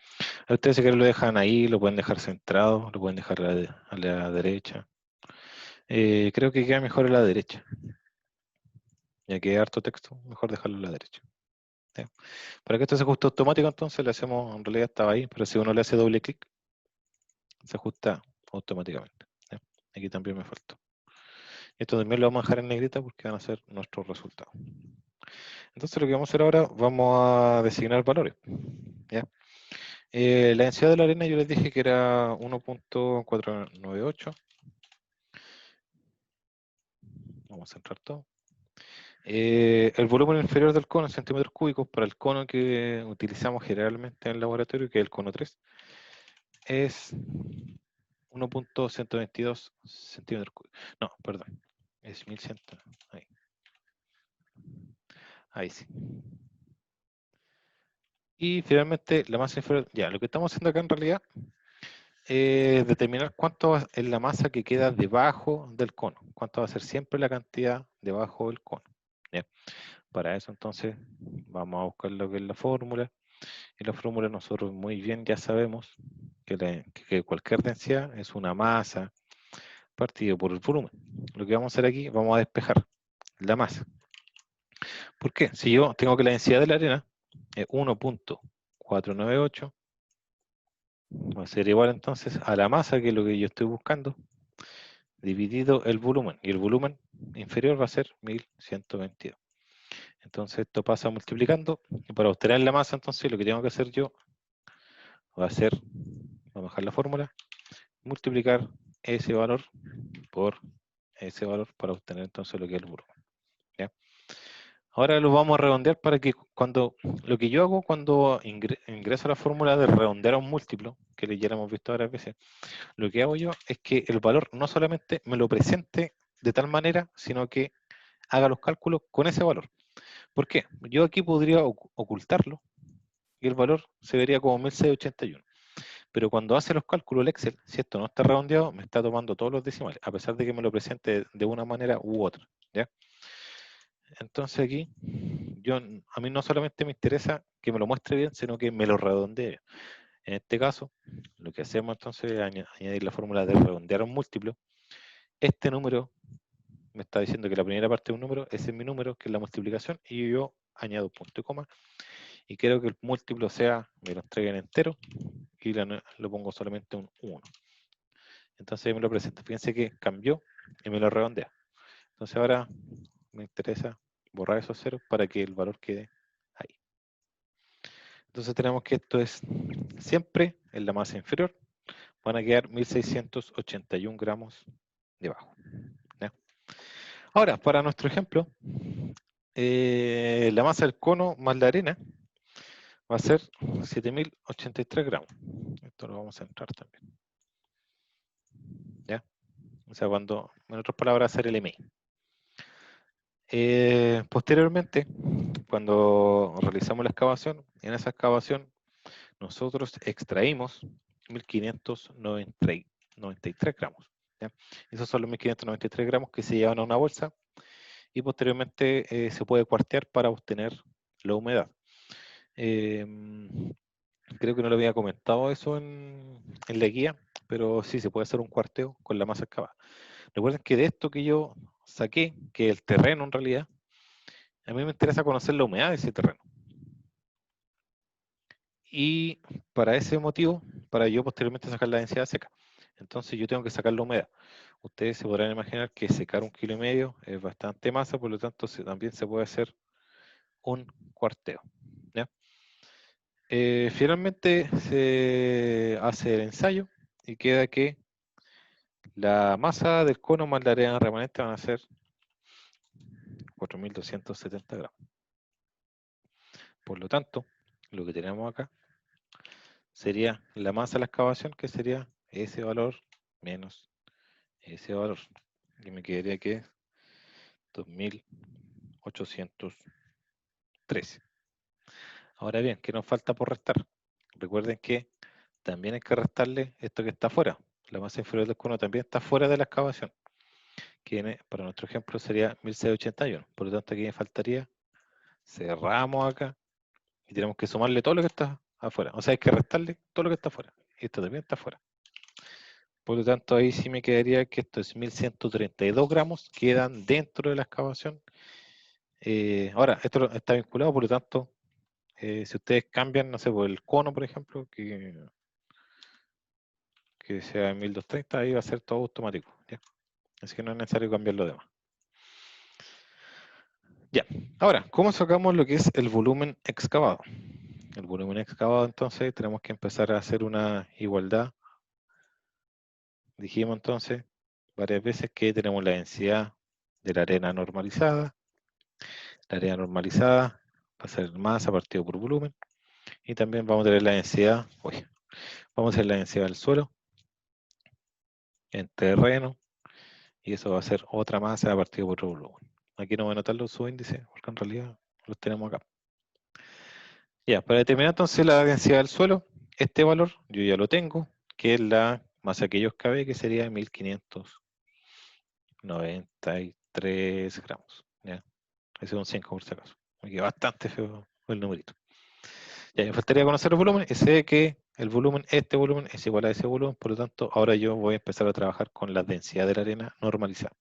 A ustedes si quieren lo dejan ahí, lo pueden dejar centrado, lo pueden dejar a la derecha. Creo que queda mejor a la derecha. Ya que hay harto texto, mejor dejarlo a la derecha. ¿Sí? Para que esto se ajuste automático, entonces le hacemos, en realidad estaba ahí, pero si uno le hace doble clic, se ajusta automáticamente. ¿Sí? Aquí también me faltó. Esto también lo vamos a dejar en negrita porque van a ser nuestros resultados. Entonces lo que vamos a hacer ahora, vamos a designar valores. ¿Ya? La densidad de la arena yo les dije que era 1.498. Vamos a centrar todo. El volumen inferior del cono en centímetros cúbicos para el cono que utilizamos generalmente en el laboratorio, que es el cono 3, es 1.122 centímetros cúbicos. No, perdón, es 1100. Ahí, ahí sí. Y finalmente la masa inferior, ya, lo que estamos haciendo acá en realidad es determinar cuánto es la masa que queda debajo del cono, cuánto va a ser siempre la cantidad debajo del cono. ¿Ya? Para eso entonces vamos a buscar lo que es la fórmula. Y la fórmula nosotros muy bien ya sabemos que cualquier densidad es una masa partido por el volumen. Lo que vamos a hacer aquí, vamos a despejar la masa. ¿Por qué? Si yo tengo que la densidad de la arena es 1.498, va a ser igual entonces a la masa, que es lo que yo estoy buscando, dividido el volumen. Y el volumen inferior va a ser 1122. Entonces esto pasa multiplicando. Y para obtener la masa, entonces lo que tengo que hacer yo va a ser, vamos a bajar la fórmula, multiplicar ese valor por ese valor para obtener entonces lo que es el volumen. ¿Ya? Ahora lo vamos a redondear para que cuando, lo que yo hago cuando ingreso a la fórmula de redondear a un múltiplo, que ya lo hemos visto varias veces, lo que hago yo es que el valor no solamente me lo presente de tal manera, sino que haga los cálculos con ese valor. ¿Por qué? Yo aquí podría ocultarlo y el valor se vería como 1681. Pero cuando hace los cálculos el Excel, si esto no está redondeado, me está tomando todos los decimales, a pesar de que me lo presente de una manera u otra. ¿Ya? Entonces aquí, a mí no solamente me interesa que me lo muestre bien, sino que me lo redondee. En este caso, lo que hacemos entonces es añadir la fórmula de redondear un múltiplo. Este número me está diciendo que la primera parte de un número, ese es mi número, que es la multiplicación, y yo añado punto y coma, y quiero que el múltiplo sea, me lo entreguen entero, y lo pongo solamente un 1. Entonces me lo presenta. Fíjense que cambió y me lo redondea. Entonces ahora me interesa borrar esos ceros para que el valor quede ahí. Entonces tenemos que esto es siempre en la masa inferior. Van a quedar 1681 gramos debajo. ¿Ya? Ahora, para nuestro ejemplo, la masa del cono más la arena va a ser 7083 gramos. Esto lo vamos a entrar también. ¿Ya? O sea, cuando, en otras palabras, hacer el MI. Posteriormente, cuando realizamos la excavación, en esa excavación nosotros extraímos 1593 gramos. ¿Ya? Esos son los 1593 gramos que se llevan a una bolsa y posteriormente se puede cuartear para obtener la humedad. Creo que no lo había comentado eso en la guía, pero sí se puede hacer un cuarteo con la masa excavada. Recuerden que de esto que yo saqué, que el terreno en realidad, a mí me interesa conocer la humedad de ese terreno. Y para ese motivo, para yo posteriormente sacar la densidad seca. Entonces yo tengo que sacar la humedad. Ustedes se podrán imaginar que secar 1,5 kg es bastante masa, por lo tanto también se puede hacer un cuarteo. ¿Ya? Finalmente se hace el ensayo y queda que la masa del cono más la arena remanente van a ser 4270 gramos. Por lo tanto, lo que tenemos acá sería la masa de la excavación, que sería ese valor menos ese valor. Y me quedaría que 2813. Ahora bien, ¿qué nos falta por restar? Recuerden que también hay que restarle esto que está afuera. La masa inferior del cono también está fuera de la excavación, que para nuestro ejemplo sería 1681. Por lo tanto, aquí me faltaría, cerramos acá y tenemos que sumarle todo lo que está afuera. O sea, hay que restarle todo lo que está afuera. Y esto también está afuera. Por lo tanto, ahí sí me quedaría que estos 1132 gramos quedan dentro de la excavación. Ahora, esto está vinculado, por lo tanto, si ustedes cambian, no sé, por el cono, por ejemplo, que sea 1230, ahí va a ser todo automático. ¿Ya? Así que no es necesario cambiar lo demás. Ya, ahora, ¿cómo sacamos lo que es el volumen excavado? El volumen excavado, entonces, tenemos que empezar a hacer una igualdad. Dijimos entonces varias veces que tenemos la densidad de la arena normalizada. La arena normalizada va a ser masa partido por volumen. Y también vamos a tener la densidad, vamos a hacer la densidad del suelo en terreno. Y eso va a ser otra masa partido por otro volumen. Aquí no voy a anotar los subíndices, porque en realidad los tenemos acá. Ya, para determinar entonces la densidad del suelo, este valor yo ya lo tengo, que es la masa que yo excavé, que sería 1593 gramos. ¿Ya? Ese es un 5 por si acaso. Me queda bastante feo el numerito. Ya, me faltaría conocer el volumen, y sé que el volumen, este volumen, es igual a ese volumen, por lo tanto, ahora yo voy a empezar a trabajar con la densidad de la arena normalizada.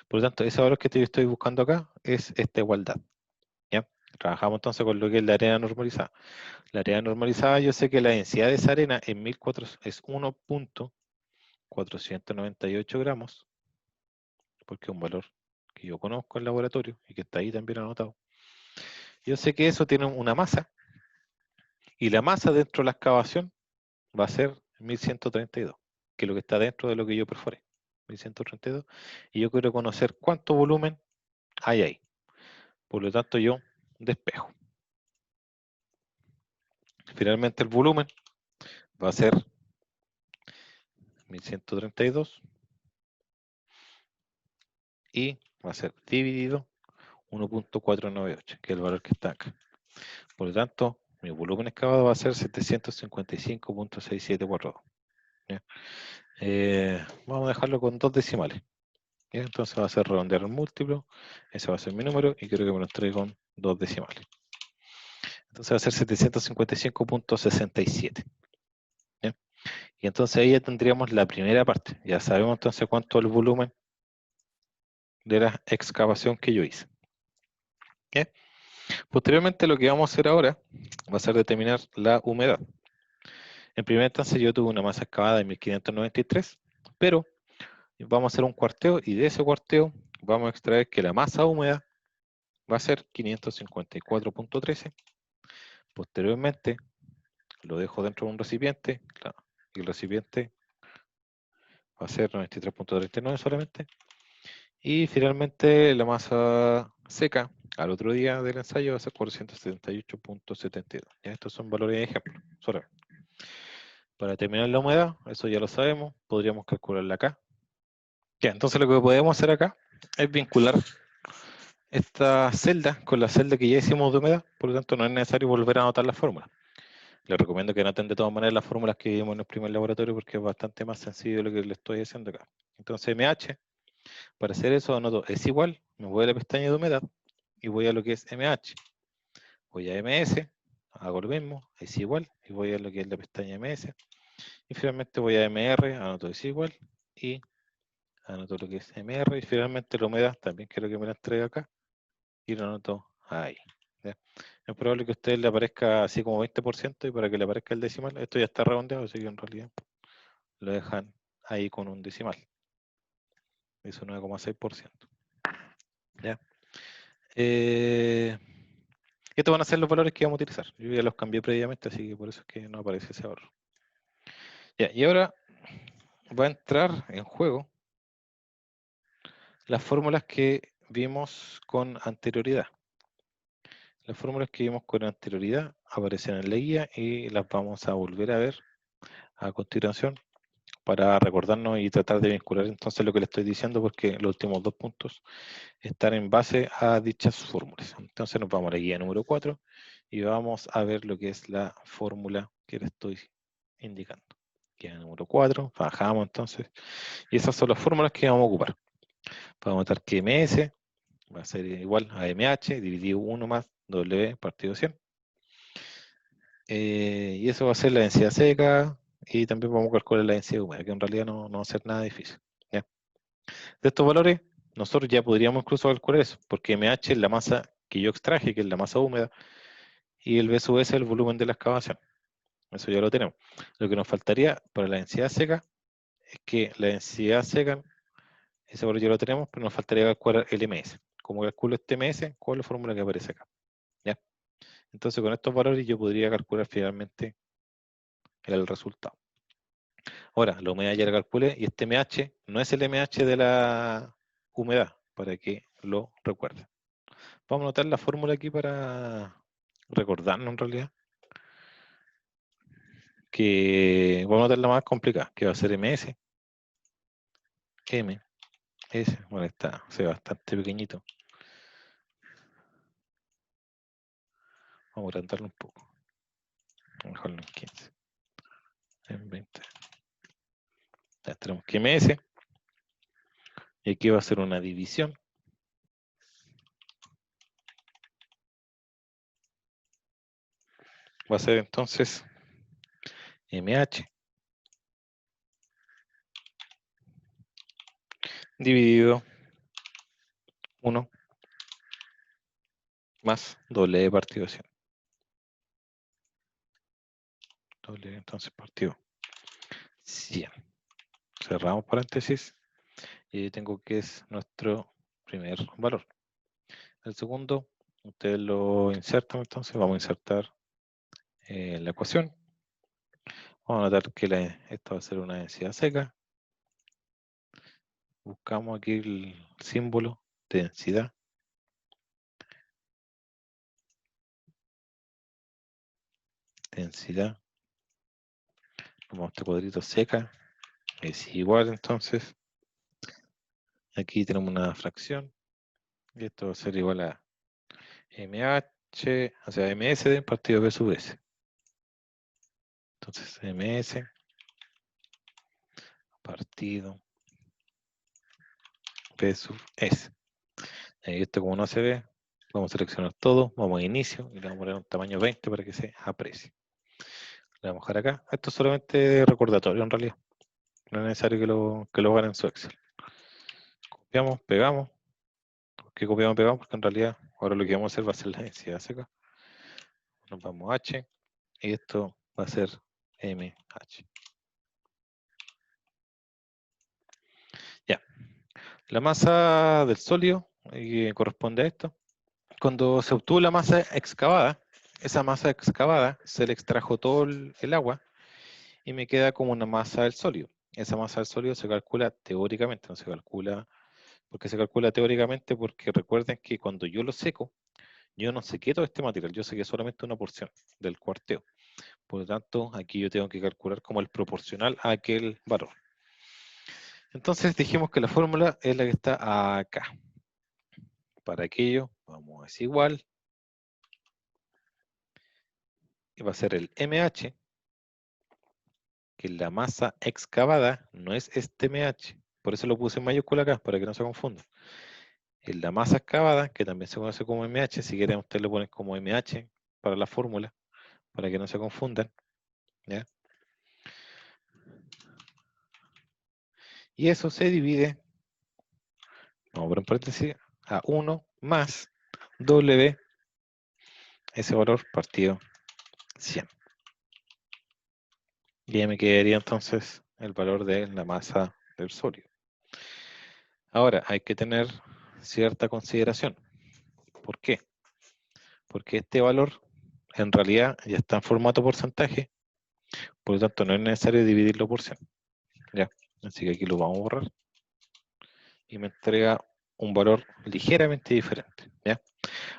Por lo tanto, ese valor que yo estoy buscando acá es esta igualdad. ¿Ya? Trabajamos entonces con lo que es la arena normalizada. La arena normalizada, yo sé que la densidad de esa arena en 1400 es 1.498 gramos, porque es un valor que yo conozco en el laboratorio y que está ahí también anotado. Yo sé que eso tiene una masa, y la masa dentro de la excavación va a ser 1132, que es lo que está dentro de lo que yo perforé. 1132, y yo quiero conocer cuánto volumen hay ahí. Por lo tanto, yo despejo. Finalmente el volumen va a ser 1132 y va a ser dividido 1.498, que es el valor que está acá. Por lo tanto, mi volumen excavado va a ser 755.6742. Vamos a dejarlo con 2 decimales. ¿Ya? Entonces va a ser redondear el múltiplo, ese va a ser mi número y quiero que me lo entregue con 2 decimales. Entonces va a ser 755.67. Y entonces ahí ya tendríamos la primera parte. Ya sabemos entonces cuánto es el volumen de la excavación que yo hice. ¿Ya? Posteriormente lo que vamos a hacer ahora va a ser determinar la humedad. En primera instancia yo tuve una masa excavada de 1593, pero vamos a hacer un cuarteo y de ese cuarteo vamos a extraer que la masa húmeda va a ser 554.13. Posteriormente lo dejo dentro de un recipiente, y el recipiente va a ser 93.39 solamente. Y finalmente la masa seca al otro día del ensayo va a ser 478.72. Ya, estos son valores de ejemplo, solamente. Para determinar la humedad, eso ya lo sabemos, podríamos calcularla acá. Ya, entonces lo que podemos hacer acá es vincular esta celda con la celda que ya hicimos de humedad, por lo tanto no es necesario volver a anotar las fórmulas. Les recomiendo que anoten de todas maneras las fórmulas que vimos en el primer laboratorio porque es bastante más sencillo de lo que le estoy haciendo acá. Entonces MH, para hacer eso anoto es igual, me voy a la pestaña de humedad y voy a lo que es MH. Voy a MS, hago lo mismo, es igual, y voy a lo que es la pestaña MS. Y finalmente voy a MR, anoto es igual, y anoto lo que es MR, y finalmente la humedad también quiero que me la entregue acá, y lo anoto ahí. ¿Ya? Es probable que a usted le aparezca así como 20%, y para que le aparezca el decimal, esto ya está redondeado, así que en realidad lo dejan ahí con un decimal. Eso 9,6%. ¿Ya? Estos van a ser los valores que vamos a utilizar. Yo ya los cambié previamente, así que por eso es que no aparece ese valor. Ya, y ahora va a entrar en juego las fórmulas que vimos con anterioridad. Las fórmulas que vimos con anterioridad aparecen en la guía y las vamos a volver a ver a continuación para recordarnos y tratar de vincular entonces lo que le estoy diciendo, porque los últimos 2 puntos están en base a dichas fórmulas. Entonces nos vamos a la guía número 4 y vamos a ver lo que es la fórmula que le estoy indicando. Guía número 4, bajamos entonces, y esas son las fórmulas que vamos a ocupar. Vamos a notar que MS va a ser igual a MH dividido 1 más W partido 100. Y eso va a ser la densidad seca, y también vamos a calcular la densidad húmeda, que en realidad no va a ser nada difícil. ¿Ya? De estos valores, nosotros ya podríamos incluso calcular eso, porque MH es la masa que yo extraje, que es la masa húmeda, y el V sub S es el volumen de la excavación. Eso ya lo tenemos. Lo que nos faltaría para la densidad seca es que la densidad seca, ese valor ya lo tenemos, pero nos faltaría calcular el MS. Como calculo este MS, ¿cuál es la fórmula que aparece acá? ¿Ya? Entonces con estos valores yo podría calcular finalmente el resultado. Ahora, la humedad ya la calculé y este MH no es el MH de la humedad, para que lo recuerden. Vamos a anotar la fórmula aquí para recordarnos en realidad. Que vamos a anotar la más complicada, que va a ser MS. MS, bueno, está, se ve bastante pequeñito. Vamos a agrandarlo un poco. Vamos a dejarlo en 15. En 20. Ya tenemos que MS. Y aquí va a ser una división. Va a ser entonces MH dividido 1 más W partido 100. W entonces partido 100. Cerramos paréntesis. Y ahí tengo que es nuestro primer valor. El segundo, ustedes lo insertan, entonces vamos a insertar la ecuación. Vamos a notar que esta va a ser una densidad seca. Buscamos aquí el símbolo de densidad. Densidad. Como este cuadrito seca. Es igual entonces. Aquí tenemos una fracción. Y esto va a ser igual a MH, o sea, MS partido B sub S. Entonces, MS partido B sub S. Y esto como no se ve, vamos a seleccionar todo, vamos a inicio y le vamos a poner un tamaño 20 para que se aprecie. Le vamos a dejar acá. Esto es solamente recordatorio en realidad. No es necesario que lo hagan en su Excel. Copiamos, pegamos. ¿Por qué copiamos y pegamos? Porque en realidad ahora lo que vamos a hacer va a ser la densidad seca. Nos vamos a H y esto va a ser MH. Ya. La masa del sólido que corresponde a esto. Cuando se obtuvo la masa excavada, esa masa excavada se le extrajo todo el agua y me queda como una masa del sólido. Esa masa del sólido se calcula teóricamente, no se calcula, porque se calcula teóricamente porque recuerden que cuando yo lo seco, yo no sequé todo este material, yo sequé solamente una porción del cuarteo. Por lo tanto, aquí yo tengo que calcular como el proporcional a aquel valor. Entonces dijimos que la fórmula es la que está acá. Para aquello, vamos a decir igual. Y va a ser el MH, que la masa excavada no es este MH. Por eso lo puse en mayúscula acá, para que no se confunda. Es la masa excavada, que también se conoce como MH. Si quieren, ustedes lo ponen como MH para la fórmula, para que no se confundan. ¿Ya? Y eso se divide, vamos a poner en paréntesis, a 1 más W, ese valor partido 100. Y ahí me quedaría entonces el valor de la masa del sólido. Ahora, hay que tener cierta consideración. ¿Por qué? Porque este valor en realidad ya está en formato porcentaje, por lo tanto no es necesario dividirlo por 100. ¿Ya? Así que aquí lo vamos a borrar. Y me entrega un valor ligeramente diferente. ¿Ya?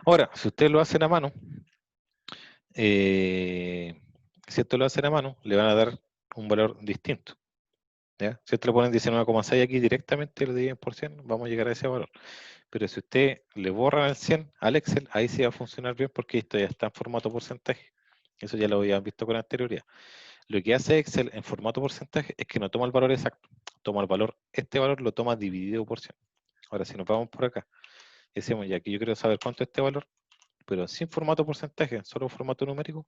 Ahora, si ustedes lo hacen a mano, si esto lo hacen a mano, le van a dar un valor distinto. ¿Ya? Si ustedes le ponen 19,6 aquí directamente, lo dividen por 100, vamos a llegar a ese valor. Pero si usted le borra el 100 al Excel, ahí sí va a funcionar bien porque esto ya está en formato porcentaje. Eso ya lo habían visto con anterioridad. Lo que hace Excel en formato porcentaje es que no toma el valor exacto, toma el valor, este valor lo toma dividido por 100. Ahora, si nos vamos por acá, decimos ya que yo quiero saber cuánto es este valor, pero sin formato porcentaje, solo formato numérico,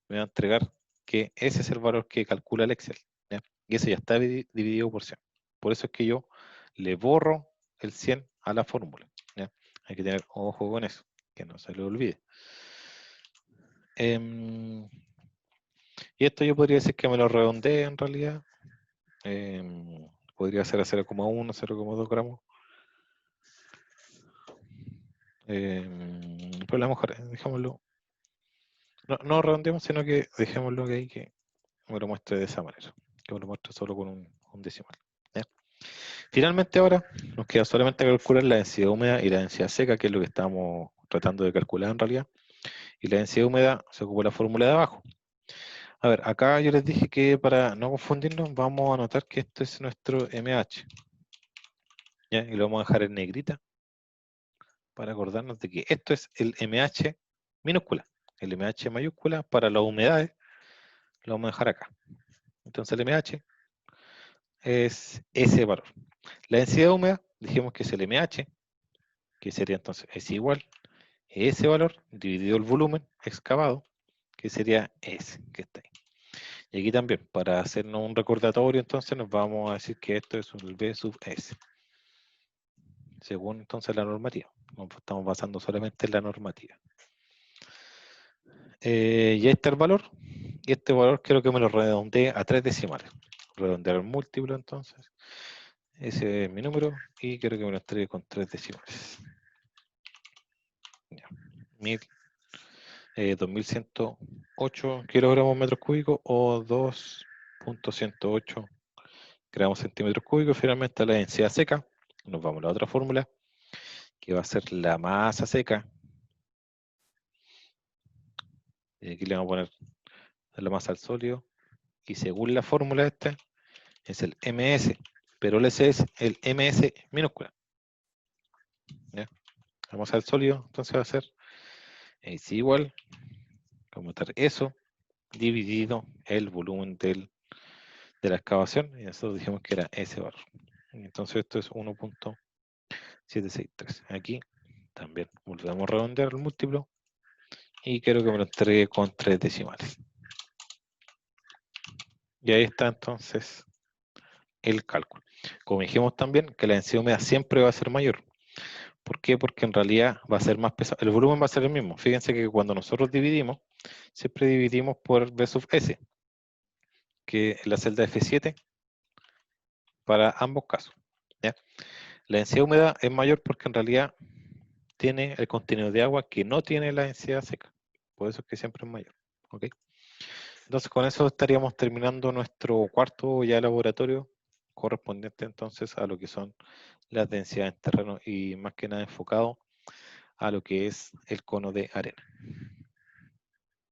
me va a entregar que ese es el valor que calcula el Excel, ¿ya? Y ese ya está dividido por 100. Por eso es que yo le borro el 100 a la fórmula, ¿ya? Hay que tener ojo con eso, que no se le olvide. Y esto yo podría decir que me lo redondee en realidad. Podría ser a 0,1, 0,2 gramos. Pero a lo mejor dejémoslo. No redondeemos, sino que dejémoslo que ahí que me lo muestre de esa manera. Que me lo muestre solo con un decimal. ¿Ya? Finalmente ahora nos queda solamente calcular la densidad húmeda y la densidad seca, que es lo que estamos tratando de calcular en realidad. Y la densidad húmeda se ocupa la fórmula de abajo. A ver, acá yo les dije que para no confundirnos vamos a anotar que esto es nuestro MH. ¿Ya? Y lo vamos a dejar en negrita para acordarnos de que esto es el MH minúscula. El MH mayúscula para las humedades lo vamos a dejar acá. Entonces el MH es ese valor. La densidad húmeda dijimos que es el MH, que sería entonces es igual a ese valor dividido el volumen excavado, que sería ese que está ahí. Y aquí también, para hacernos un recordatorio, entonces nos vamos a decir que esto es un B sub S, según entonces la normativa. Nos estamos basando solamente en la normativa. Y ahí está el valor, y este valor quiero que me lo redondee a 3 decimales. Redondear el múltiplo entonces. Ese es mi número, y quiero que me lo entregue con 3 decimales. Ya. 2108 kilogramos metros cúbicos o 2.108 gramos centímetros cúbicos. Finalmente la densidad seca, nos vamos a la otra fórmula, que va a ser la masa seca. Y aquí le vamos a poner la masa al sólido, y según la fórmula esta, es el MS, pero el S es el MS minúscula. ¿Ya? La masa al sólido, entonces va a ser es igual, vamos a meter eso, dividido el volumen de la excavación, y nosotros dijimos que era ese valor. Entonces esto es 1.763. Aquí también volvemos a redondear el múltiplo y quiero que me lo entregue con 3 decimales. Y ahí está entonces el cálculo. Como dijimos también, que la densidad húmeda siempre va a ser mayor. ¿Por qué? Porque en realidad va a ser más pesado. El volumen va a ser el mismo. Fíjense que cuando nosotros dividimos, siempre dividimos por B sub S, que es la celda F7 para ambos casos. ¿Ya? La densidad húmeda es mayor porque en realidad tiene el contenido de agua que no tiene la densidad seca. Por eso es que siempre es mayor. ¿Ok? Entonces con eso estaríamos terminando nuestro cuarto ya laboratorio, correspondiente entonces a lo que son las densidades en terreno y más que nada enfocado a lo que es el cono de arena.